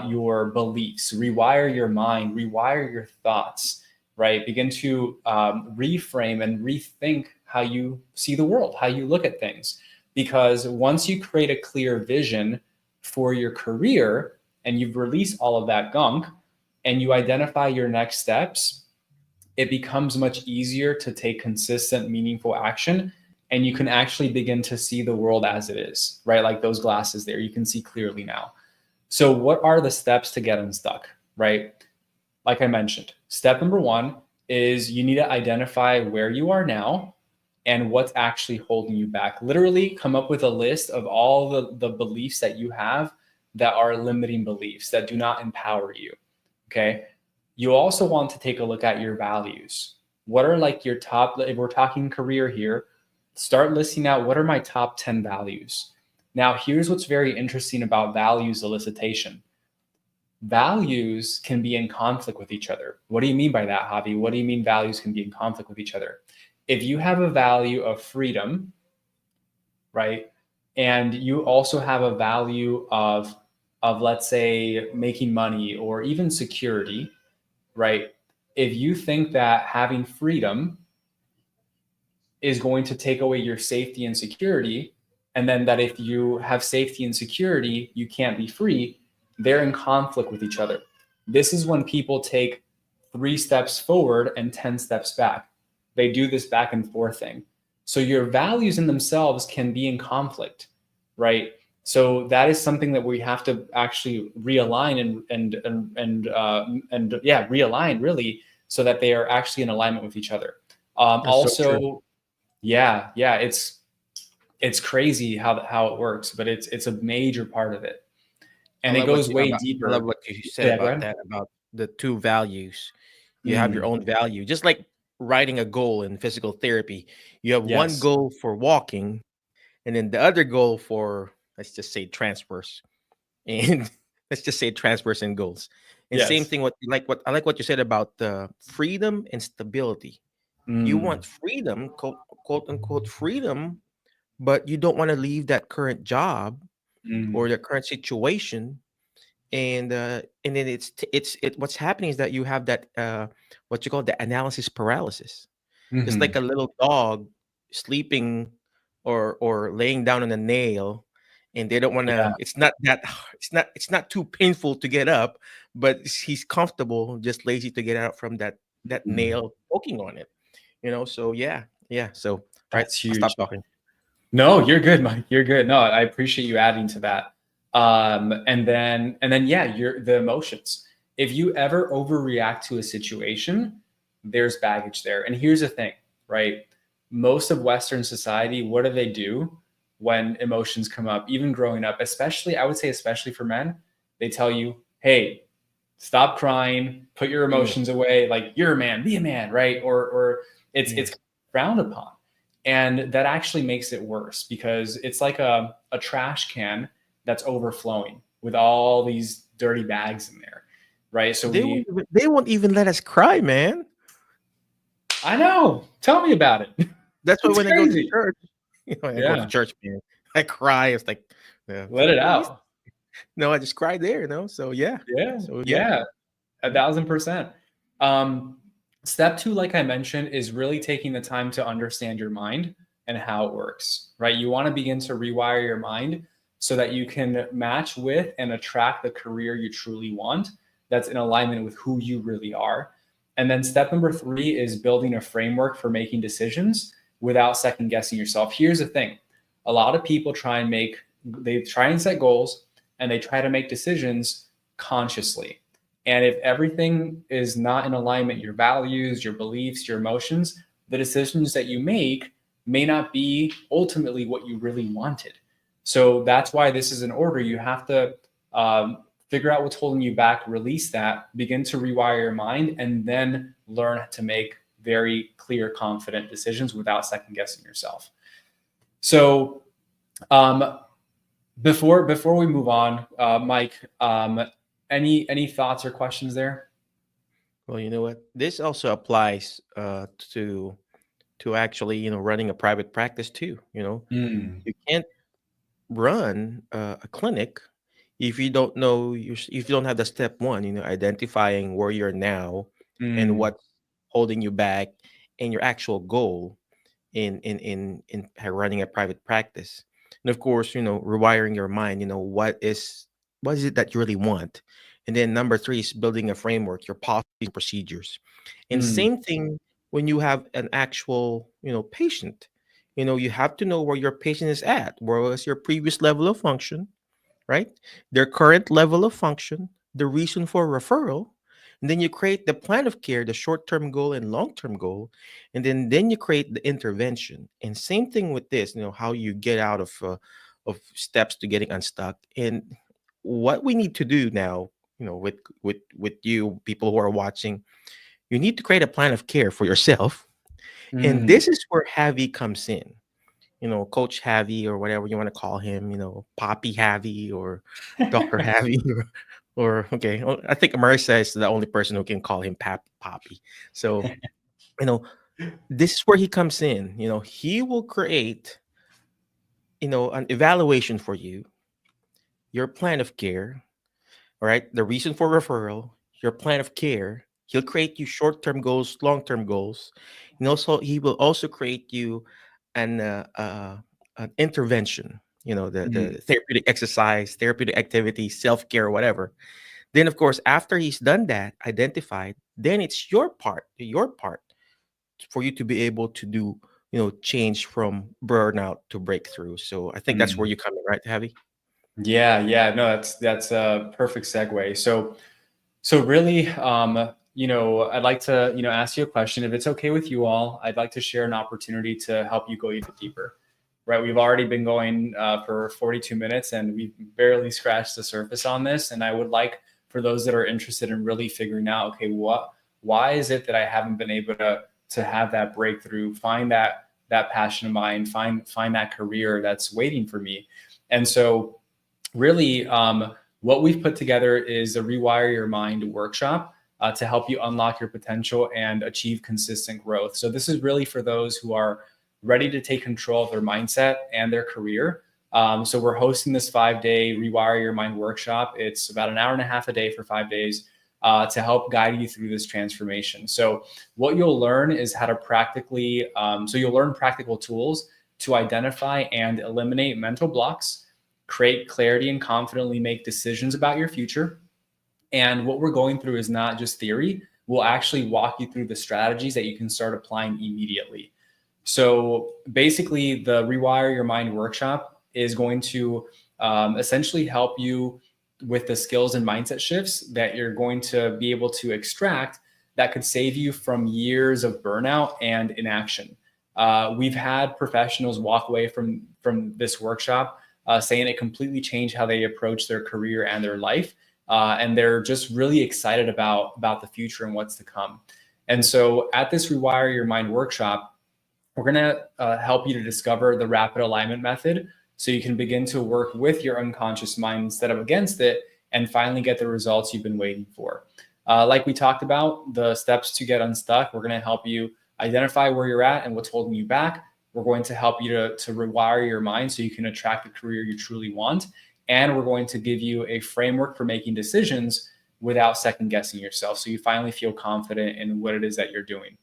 S3: your beliefs, rewire your mind, rewire your thoughts, right? Begin to reframe and rethink how you see the world, how you look at things. Because once you create a clear vision for your career and you've released all of that gunk and you identify your next steps, it becomes much easier to take consistent, meaningful action. And you can actually begin to see the world as it is, right? Like those glasses there, you can see clearly now. So what are the steps to get unstuck, right? Like I mentioned, step number one is you need to identify where you are now and what's actually holding you back. Literally come up with a list of all the beliefs that you have that are limiting beliefs that do not empower you, okay? You also want to take a look at your values. What are like your top, if we're talking career here, start listing out what are my top 10 values. Now, here's what's very interesting about values elicitation. Values can be in conflict with each other. What do you mean by that, Javi? What do you mean values can be in conflict with each other? If you have a value of freedom, right, and you also have a value of let's say making money or even security, right? If you think that having freedom is going to take away your safety and security, and then that if you have safety and security, you can't be free, they're in conflict with each other. This is when people take 3 steps forward and 10 steps back. They do this back and forth thing. So your values in themselves can be in conflict, right? So that is something that we have to actually realign and realign really, so that they are actually in alignment with each other. Also, yeah, it's crazy how it works, but it's a major part of it, and it goes way deeper.
S1: I love what you said about that, about the 2 values. You have your own value, just like writing a goal in physical therapy. You have one goal for walking, and then the other goal for, let's just say, transfers, and let's just say transfers and goals. And same thing. What I like what you said about freedom and stability. You want freedom, quote unquote freedom, but you don't want to leave that current job or the current situation. And then what's happening is that you have that what you call the analysis paralysis. Just like a little dog sleeping or laying down on a nail, and they don't want to. It's not too painful to get up, but he's comfortable, just lazy to get out from that nail poking on it. So yeah. So
S3: that's huge.
S1: I'll stop talking.
S3: No, you're good, Mike. You're good. No, I appreciate you adding to that. And then the emotions. If you ever overreact to a situation, there's baggage there. And here's the thing, right? Most of Western society, what do they do when emotions come up? Even growing up, especially, I would say, especially for men, they tell you, hey, stop crying, put your emotions away. Like, you're a man, be a man, right? Or it's frowned upon. And that actually makes it worse, because it's like a trash can that's overflowing with all these dirty bags in there, right? So
S1: they won't even let us cry, man.
S3: I know. Tell me about it.
S1: That's why when I go to church, I go to church, man, I cry. It's like,
S3: let it out.
S1: No, I just cry there, So yeah.
S3: 1,000%. Step 2, like I mentioned, is really taking the time to understand your mind and how it works, right? You want to begin to rewire your mind so that you can match with and attract the career you truly want, that's in alignment with who you really are. And then step number 3 is building a framework for making decisions without second guessing yourself. Here's the thing. A lot of people try and set goals, and they try to make decisions consciously. And if everything is not in alignment, your values, your beliefs, your emotions, the decisions that you make may not be ultimately what you really wanted. So that's why this is an order. You have to figure out what's holding you back, release that, begin to rewire your mind, and then learn to make very clear, confident decisions without second guessing yourself. So before we move on, Mike, any thoughts or questions there?
S1: Well, you know what? This also applies to actually, running a private practice too.
S3: Mm,
S1: You can't run a clinic if you don't know if you don't have the step one, identifying where you're now and
S3: mm,
S1: what's holding you back and your actual goal in running a private practice. And of course, rewiring your mind, what is it that you really want. And then number three is building a framework, your policies and procedures. And
S3: mm,
S1: same thing when you have an actual patient. You have to know where your patient is at, where was your previous level of function, right? Their current level of function, the reason for referral, and then you create the plan of care, the short-term goal and long-term goal, and then you create the intervention. And same thing with this, how you get out of steps to getting unstuck. And what we need to do now, with you people who are watching, you need to create a plan of care for yourself. And
S3: mm.
S1: this is where Javi comes in. Coach Javi or whatever you want to call him, Poppy Javi or Dr. Javi or okay. Well, I think Marissa is the only person who can call him Poppy. So, you know, this is where he comes in. He will create, an evaluation for you, your plan of care, all right, the reason for referral, your plan of care. He'll create you short-term goals, long-term goals, and also he will also create you an intervention. The
S3: Mm,
S1: therapeutic exercise, therapeutic activity, self-care, whatever. Then, of course, after he's done that, identified, then it's your part for you to be able to do, change from burnout to breakthrough. So I think that's where
S3: mm.
S1: you come in, right, Javi?
S3: Yeah, yeah, no, that's a perfect segue. So really, I'd like to, ask you a question. If it's okay with you all, I'd like to share an opportunity to help you go even deeper. Right? We've already been going for 42 minutes, and we've barely scratched the surface on this. And I would like for those that are interested in really figuring out, okay, why is it that I haven't been able to have that breakthrough, find that passion of mine, find that career that's waiting for me. And so really, what we've put together is a Rewire Your Mind workshop to help you unlock your potential and achieve consistent growth. So this is really for those who are ready to take control of their mindset and their career. So we're hosting this 5-day Rewire Your Mind workshop. It's about an hour and a half a day for 5 days to help guide you through this transformation. So what you'll learn is how to practically, so you'll learn practical tools to identify and eliminate mental blocks, create clarity and confidently make decisions about your future. And what we're going through is not just theory. We'll actually walk you through the strategies that you can start applying immediately. So basically, the Rewire Your Mind workshop is going to essentially help you with the skills and mindset shifts that you're going to be able to extract that could save you from years of burnout and inaction. We've had professionals walk away from this workshop saying it completely changed how they approach their career and their life. And they're just really excited about the future and what's to come. And so at this Rewire Your Mind workshop, we're going to help you to discover the rapid alignment method so you can begin to work with your unconscious mind instead of against it and finally get the results you've been waiting for. Like we talked about, the steps to get unstuck, we're going to help you identify where you're at and what's holding you back. We're going to help you to rewire your mind so you can attract the career you truly want. And we're going to give you a framework for making decisions without second guessing yourself. So you finally feel confident in what it is that you're doing.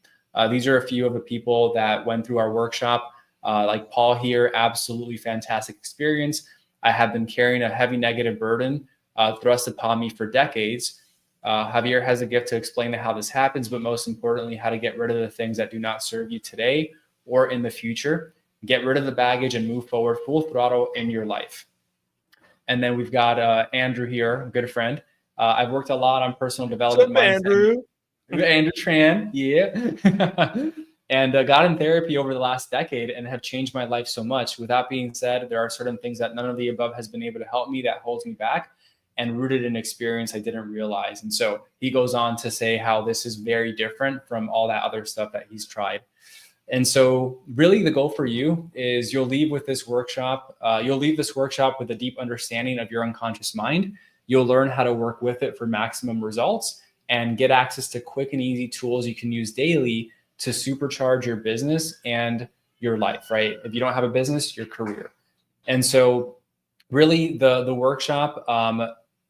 S3: These are a few of the people that went through our workshop. Like Paul here, absolutely fantastic experience. I have been carrying a heavy negative burden thrust upon me for decades. Javier has a gift to explain how this happens, but most importantly, how to get rid of the things that do not serve you today or in the future. Get rid of the baggage and move forward full throttle in your life. And then we've got Andrew here, a good friend. I've worked a lot on personal development
S1: What's up,
S3: mindset.
S1: Andrew?
S3: Andrew Tran, yeah. And got in therapy over the last decade and have changed my life so much. With that being said, there are certain things that none of the above has been able to help me that holds me back. and rooted in experience I didn't realize. And so he goes on to say how this is very different from all that other stuff that he's tried. And so really the goal for you is you'll leave this workshop with a deep understanding of your unconscious mind. You'll learn how to work with it for maximum results and get access to quick and easy tools you can use daily to supercharge your business and your life, right? If you don't have a business, your career. And so really the workshop,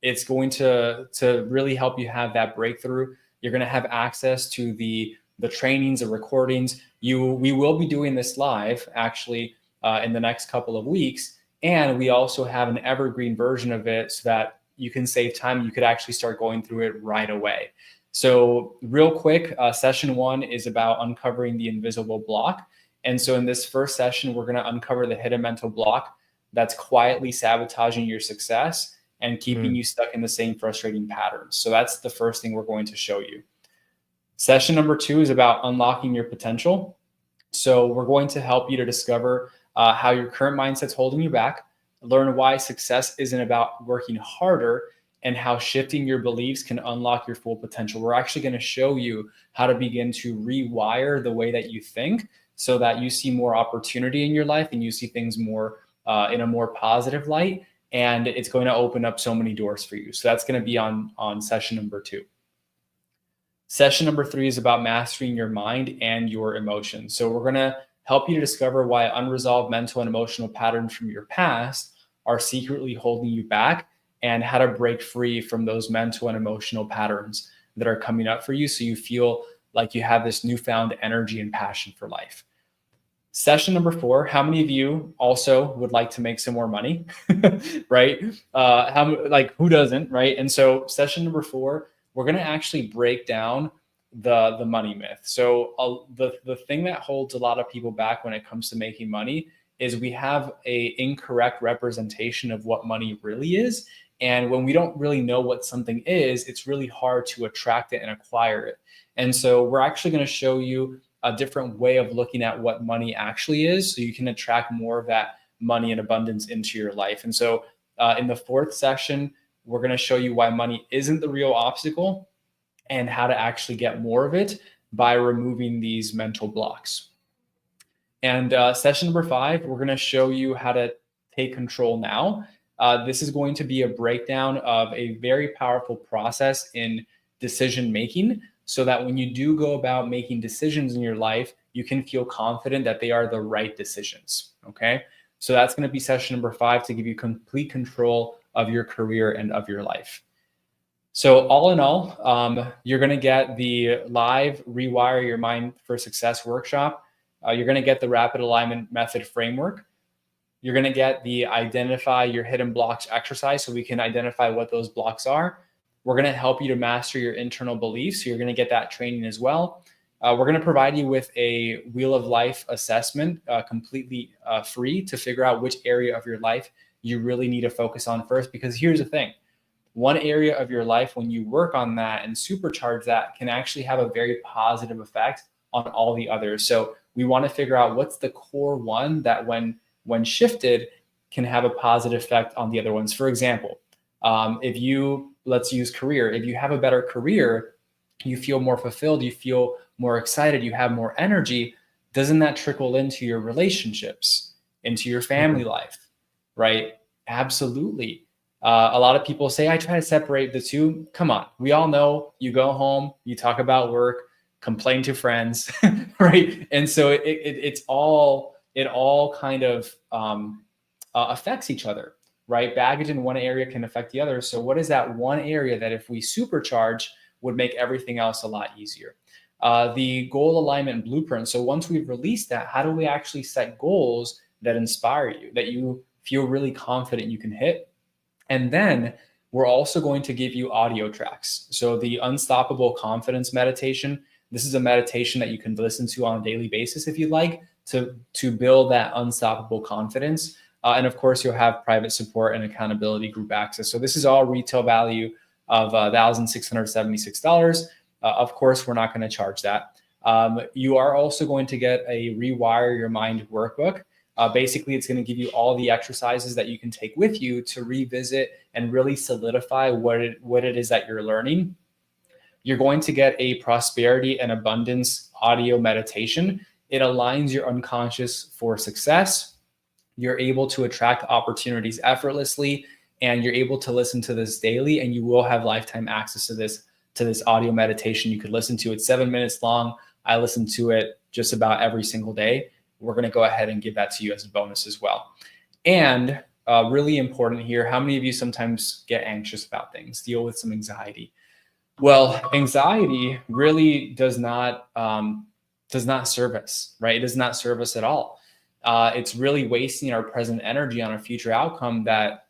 S3: it's going to really help you have that breakthrough. You're going to have access to the trainings, the recordings. We will be doing this live actually in the next couple of weeks. And we also have an evergreen version of it so that you can save time. You could actually start going through it right away. So real quick, session 1 is about uncovering the invisible block. And so in this first session, we're going to uncover the hidden mental block that's quietly sabotaging your success and keeping you stuck in the same frustrating patterns. So that's the first thing we're going to show you. Session number 2 is about unlocking your potential. So we're going to help you to discover how your current mindset's holding you back, learn why success isn't about working harder, and how shifting your beliefs can unlock your full potential. We're actually going to show you how to begin to rewire the way that you think so that you see more opportunity in your life and you see things more in a more positive light. And it's going to open up so many doors for you. So that's going to be on session number 2. Session number 3 is about mastering your mind and your emotions. So we're going to help you to discover why unresolved mental and emotional patterns from your past are secretly holding you back, and how to break free from those mental and emotional patterns that are coming up for you so you feel like you have this newfound energy and passion for life. Session number 4, how many of you also would like to make some more money, right? Who doesn't, right? And so session number 4, we're going to actually break down the money myth. So the thing that holds a lot of people back when it comes to making money is we have a incorrect representation of what money really is. And when we don't really know what something is, it's really hard to attract it and acquire it. And so we're actually going to show you a different way of looking at what money actually is, so you can attract more of that money and abundance into your life. And so in the 4th session, we're going to show you why money isn't the real obstacle and how to actually get more of it by removing these mental blocks. And session number 5, we're going to show you how to take control now. This is going to be a breakdown of a very powerful process in decision making, so that when you do go about making decisions in your life, you can feel confident that they are the right decisions. Okay. So that's going to be session number 5 to give you complete control of your career and of your life. So all in all, you're going to get the live Rewire Your Mind for Success workshop. You're going to get the rapid alignment method framework. You're going to get the identify your hidden blocks exercise, so we can identify what those blocks are. We're going to help you to master your internal beliefs. So you're going to get that training as well. We're going to provide you with a Wheel of Life assessment, completely free, to figure out which area of your life you really need to focus on first. Because here's the thing. One area of your life, when you work on that and supercharge that, can actually have a very positive effect on all the others. So we want to figure out what's the core one that when shifted can have a positive effect on the other ones. For example, let's use career. If you have a better career, you feel more fulfilled, you feel more excited, you have more energy. Doesn't that trickle into your relationships, into your family life, right? Absolutely. A lot of people say, I try to separate the two. Come on. We all know you go home, you talk about work, complain to friends, right? And so it all kind of affects each other, right? Baggage in one area can affect the other. So what is that one area that if we supercharge would make everything else a lot easier? The goal alignment blueprint. So once we've released that, how do we actually set goals that inspire you, that you feel really confident you can hit? And then we're also going to give you audio tracks. So the Unstoppable Confidence meditation, this is a meditation that you can listen to on a daily basis if you'd like to build that unstoppable confidence. And of course, you'll have private support and accountability group access. So this is all retail value of $1,676. Of course, we're not going to charge that. You are also going to get a Rewire Your Mind workbook. Basically, it's going to give you all the exercises that you can take with you to revisit and really solidify what it is that you're learning. You're going to get a prosperity and abundance audio meditation. It aligns your unconscious for success. You're able to attract opportunities effortlessly, and you're able to listen to this daily, and you will have lifetime access to this audio meditation. You could listen to it 7 minutes long. I listen to it just about every single day. We're going to go ahead and give that to you as a bonus as well. And really important here, how many of you sometimes get anxious about things, deal with some anxiety? Well, anxiety really does not serve us, right? It does not serve us at all. It's really wasting our present energy on a future outcome that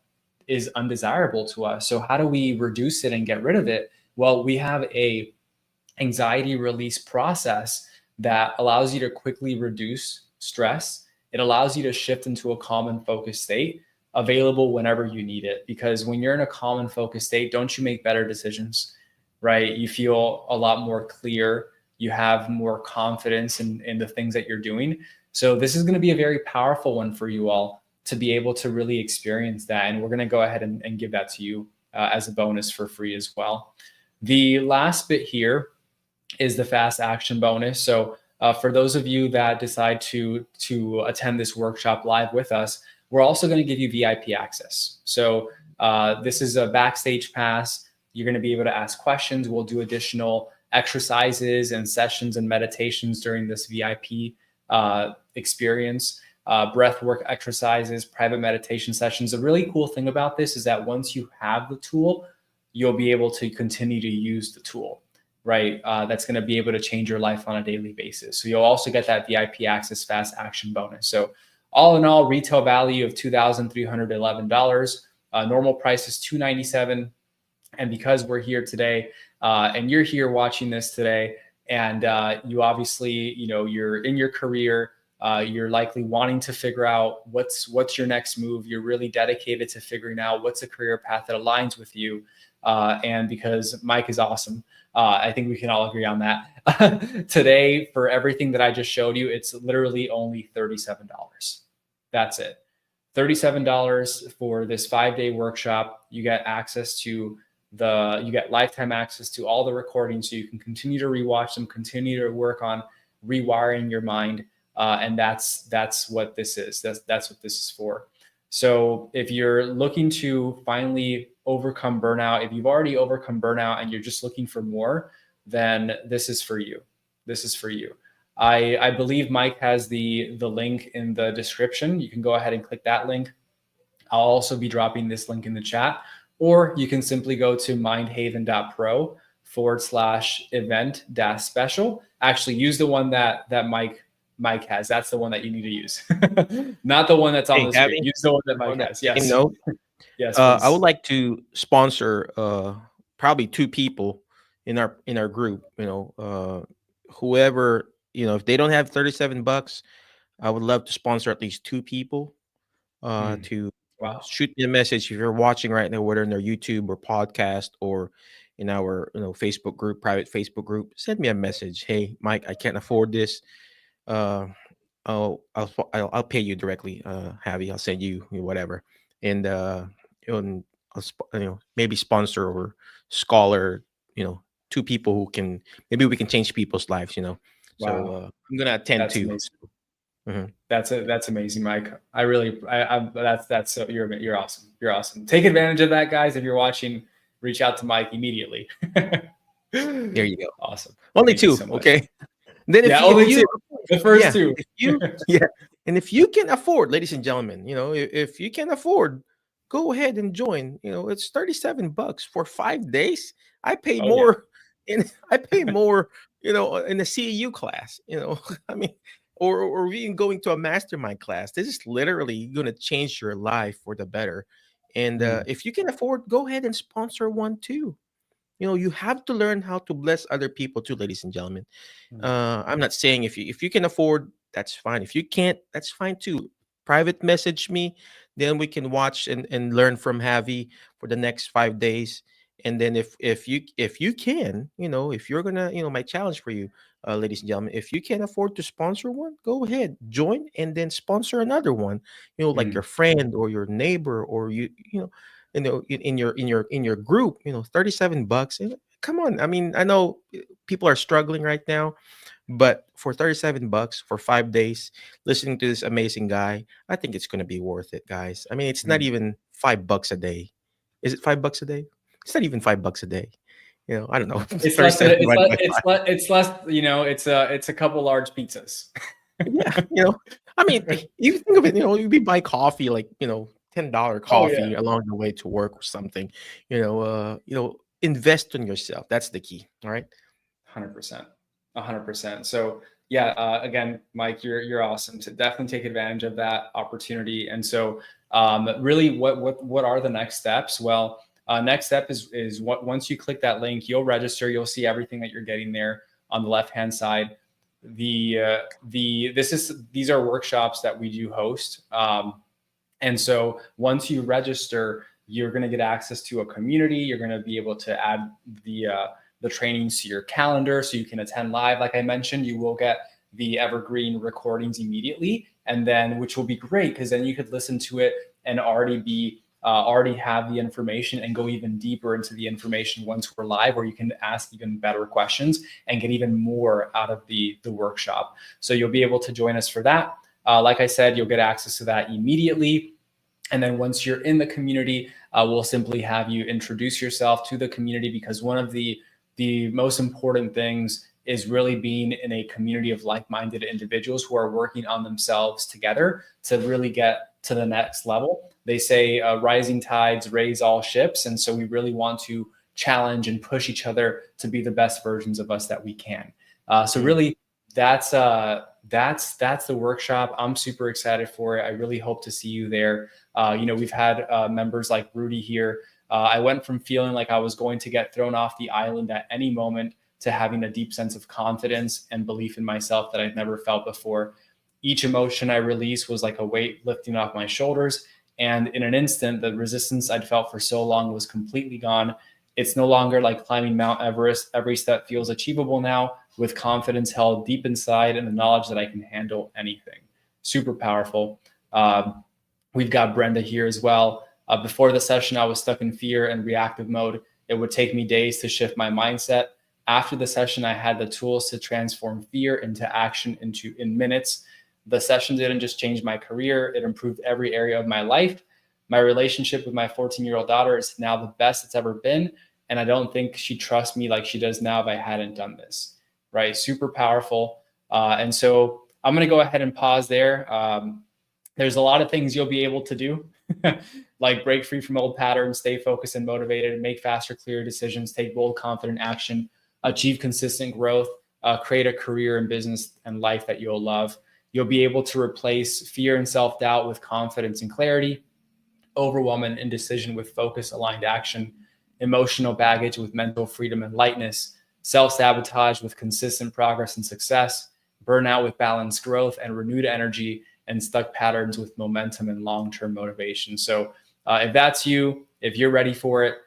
S3: is undesirable to us. So how do we reduce it and get rid of it? Well, we have a anxiety release process that allows you to quickly reduce stress. It allows you to shift into a calm and focused state, available whenever you need it. Because when you're in a calm and focused state, don't you make better decisions, right? You feel a lot more clear. You have more confidence in the things that you're doing. So this is going to be a very powerful one for you all to be able to really experience that. And we're going to go ahead and give that to you as a bonus for free as well. The last bit here is the fast action bonus. So for those of you that decide to attend this workshop live with us, we're also going to give you VIP access. So this is a backstage pass. You're going to be able to ask questions. We'll do additional exercises and sessions and meditations during this VIP experience, breath work exercises, private meditation sessions. The really cool thing about this is that once you have the tool, you'll be able to continue to use the tool, right? That's going to be able to change your life on a daily basis. So you'll also get that VIP access fast action bonus. So all in all, retail value of $2,311. Normal price is $297. And because we're here today, and you're here watching this today, and you obviously, you're in your career, you're likely wanting to figure out what's your next move. You're really dedicated to figuring out what's a career path that aligns with you. And because Mike is awesome, I think we can all agree on that. Today, for everything that I just showed you, it's literally only $37. That's it. $37 for this 5-day workshop. You get access to you get lifetime access to all the recordings, so you can continue to rewatch them, continue to work on rewiring your mind. And that's what this is. That's what this is for. So if you're looking to finally overcome burnout, if you've already overcome burnout and you're just looking for more, then this is for you. This is for you. I believe Mike has the link in the description. You can go ahead and click that link. I'll also be dropping this link in the chat, or you can simply go to mindhaven.pro/event-special. Actually, use the one that Mike has. That's the one that you need to use. Not the one that's on the screen. Use the one that Mike has. Yes. Yes.
S1: I would like to sponsor probably 2 people in our group. Whoever, if they don't have $37, I would love to sponsor at least 2 people to shoot me a message. If you're watching right now, whether in their YouTube or podcast or in our Facebook group, private Facebook group, send me a message. Hey, Mike, I can't afford this. I'll pay you directly, Javi. I'll send you whatever, and I'll maybe sponsor or scholar 2 people who can, maybe we can change people's lives. So I'm gonna attend to.
S3: Mm-hmm. That's amazing, Mike. That's so you're awesome. You're awesome. Take advantage of that, guys. If you're watching, reach out to Mike immediately.
S1: There you go.
S3: Awesome.
S1: Only 2, so okay. Then
S3: the first 2.
S1: And if you can afford, ladies and gentlemen, if you can afford, go ahead and join. It's $37 for 5 days. I pay more, in the CEU class. I mean, or even going to a mastermind class. This is literally going to change your life for the better. And if you can afford, go ahead and sponsor one too. You have to learn how to bless other people too, ladies and gentlemen. I'm not saying if you can afford, that's fine. If you can't, that's fine too. Private message me, then we can watch and learn from Javi for the next 5 days. And then if you can, if you're gonna, my challenge for you, ladies and gentlemen. If you can afford to sponsor one, go ahead, join, and then sponsor another one. Like
S3: Mm,
S1: your friend or your neighbor, or in your group. $37. Come on, I mean, I know people are struggling right now, but for $37 for 5 days, listening to this amazing guy, I think it's gonna be worth it, guys. I mean, it's not
S3: mm.
S1: even $5 a day. Is it $5 a day? It's not even $5 a day. I don't know.
S3: It's less than
S1: 37
S3: it's
S1: divided
S3: less
S1: by
S3: it's
S1: 5.
S3: less it's less. It's a couple large pizzas.
S1: Yeah, I mean, you think of it, you buy coffee like, $10
S3: Oh yeah,
S1: coffee along the way to work or something. Invest in yourself. That's the key. All right.
S3: 100%, 100%. So yeah, again, Mike, you're awesome. To definitely take advantage of that opportunity. And so, really, what are the next steps? Well, next step is what once you click that link, you'll register. You'll see everything that you're getting there on the left hand side. These are workshops that we do host. And so once you register, you're going to get access to a community. You're going to be able to add the trainings to your calendar so you can attend live. Like I mentioned, you will get the evergreen recordings immediately, and then which will be great because then you could listen to it and already have the information and go even deeper into the information once we're live, where you can ask even better questions and get even more out of the workshop. So you'll be able to join us for that. Like I said, you'll get access to that immediately. And then once you're in the community, we'll simply have you introduce yourself to the community, because one of the most important things is really being in a community of like-minded individuals who are working on themselves together to really get to the next level. They say rising tides raise all ships. And so we really want to challenge and push each other to be the best versions of us that we can. So
S1: Mm.
S3: really, that's the workshop. I'm super excited for it. I really hope to see you there. We've had members like Rudy here. I went from feeling like I was going to get thrown off the island at any moment to having a deep sense of confidence and belief in myself that I'd never felt before. Each emotion I released was like a weight lifting off my shoulders. And in an instant, the resistance I'd felt for so long was completely gone. It's no longer like climbing Mount Everest. Every step feels achievable now, with confidence held deep inside and the knowledge that I can handle anything. Super powerful. We've got Brenda here as well. Before the session, I was stuck in fear and reactive mode. It would take me days to shift my mindset. After the session, I had the tools to transform fear into action in minutes. The session didn't just change my career, it improved every area of my life. My relationship with my 14-year-old daughter is now the best it's ever been. And I don't think she trusts me like she does now if I hadn't done this. Right? Super powerful. And so I'm going to go ahead and pause there. There's a lot of things you'll be able to do, like break free from old patterns, stay focused and motivated, make faster, clearer decisions, take bold, confident action, achieve consistent growth, create a career in business and life that you'll love. You'll be able to replace fear and self-doubt with confidence and clarity, overwhelm and indecision with focus, aligned action, emotional baggage with mental freedom and lightness, self-sabotage with consistent progress and success, burnout with balanced growth and renewed energy, and stuck patterns with momentum and long-term motivation. So if that's you, if you're ready for it,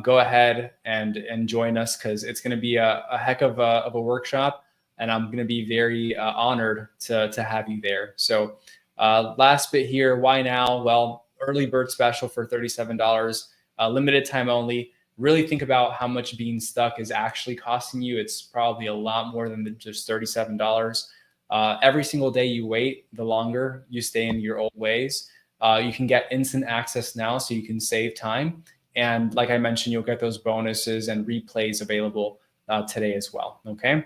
S3: go ahead and join us, because it's going to be a heck of a workshop, and I'm going to be very honored to have you there. So last bit here, why now? Well, early bird special for $37, limited time only. Really think about how much being stuck is actually costing you. It's probably a lot more than just $37. Every single day you wait, the longer you stay in your old ways. You can get instant access now, so you can save time. And like I mentioned, you'll get those bonuses and replays available today as well. Okay.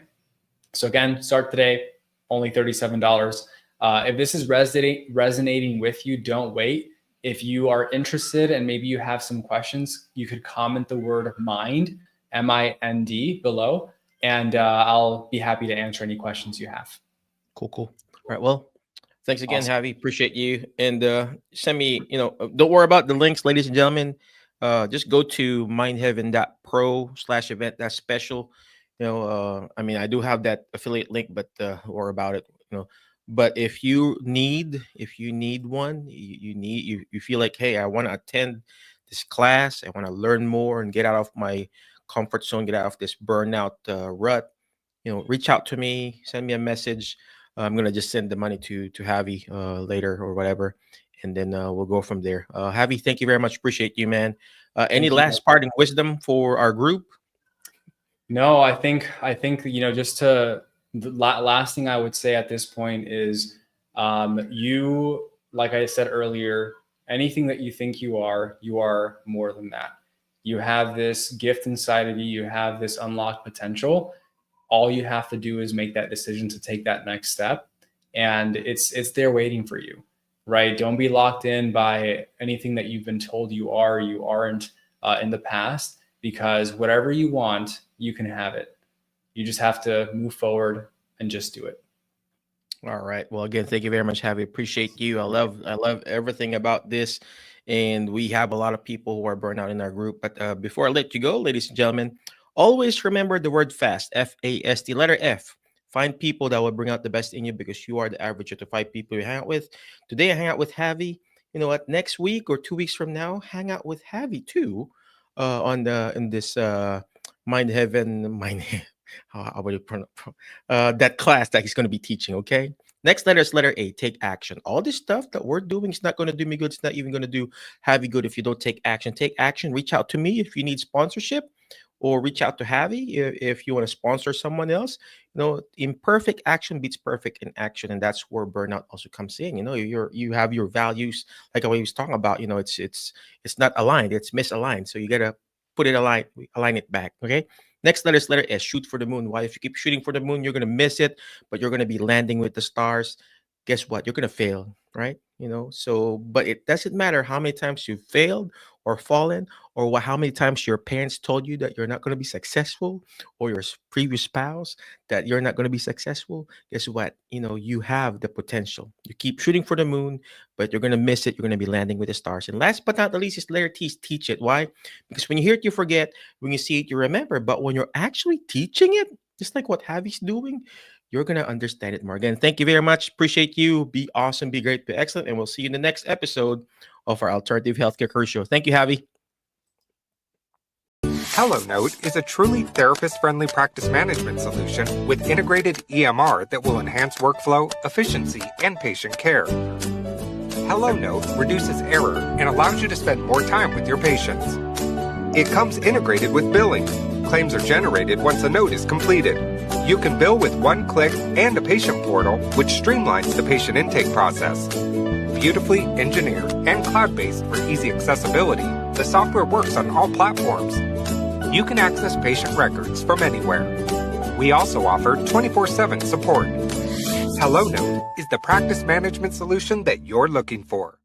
S3: So again, start today, only $37. If this is resonating with you, don't wait. If you are interested and maybe you have some questions, you could comment the word mind, MIND, below, and I'll be happy to answer any questions you have.
S1: Cool, cool. All right. Well, thanks again,
S3: Awesome.
S1: Javi. Appreciate you. And send me, don't worry about the links, ladies and gentlemen. Just go to mindheaven.pro/event. That's special. I mean, I do have that affiliate link, but don't worry about it. But if you need one, you feel like, hey, I want to attend this class, I want to learn more and get out of my comfort zone, get out of this burnout rut. reach out to me, send me a message. I'm gonna just send the money to Javi later or whatever, and then we'll go from there. Javi, thank you very much. Appreciate you, man. Any
S3: Thank you.
S1: last parting wisdom for our group?
S3: No, I think just to the last thing I would say at this point is, you, like I said earlier, anything that you think you are more than that. You have this gift inside of you. You have this unlocked potential. All you have to do is make that decision to take that next step, and it's there waiting for you, right? Don't be locked in by anything that you've been told you are or you aren't in the past, because whatever you want, you can have it. You just have to move forward and just do it.
S1: All right. Well, again, thank you very much, Javi. Appreciate you. I love everything about this, and we have a lot of people who are burnt out in our group. But before I let you go, ladies and gentlemen, always remember the word fast. FAST. Letter F. Find people that will bring out the best in you, because you are the average of the 5 people you hang out with. Today, I hang out with Javi. You know what? Next week or 2 weeks from now, hang out with Javi too. On the in this mind heaven mind how would you that class that he's going to be teaching. Okay, next letter is letter A. Take action. All this stuff that we're doing is not going to do me good. It's not even going to do Javi good if you don't take action. Take action. Reach out to me if you need sponsorship, or reach out to Javi if you want to sponsor someone else. Imperfect action beats perfect in action, and that's where burnout also comes in. You have your values, like what he was talking about. It's not aligned, it's misaligned. So you gotta put it align it back. Okay. Next letter is letter S. Shoot for the moon. Why? If you keep shooting for the moon, you're gonna miss it, but you're gonna be landing with the stars. Guess what? You're gonna fail, right? So, but it doesn't matter how many times you've failed or fallen, or how many times your parents told you that you're not going to be successful, or your previous spouse that you're not going to be successful. Guess what? You have the potential. You keep shooting for the moon, but you're going to miss it. You're going to be landing with the stars. And last but not the least is letter T. Teach it. Why? Because when you hear it, you forget. When you see it, you remember. But when you're actually teaching it, just like what Javi's doing, you're going to understand it more. Again, thank you very much. Appreciate you. Be awesome, be great, be excellent. And we'll see you in the next episode of our Alternative Healthcare Career Show. Thank you, Javi.
S2: HelloNote is a truly therapist-friendly practice management solution with integrated EMR that will enhance workflow, efficiency, and patient care. HelloNote reduces error and allows you to spend more time with your patients. It comes integrated with billing. Claims are generated once a note is completed. You can bill with one click and a patient portal, which streamlines the patient intake process. Beautifully engineered and cloud-based for easy accessibility, the software works on all platforms. You can access patient records from anywhere. We also offer 24/7 support. HelloNote is the practice management solution that you're looking for.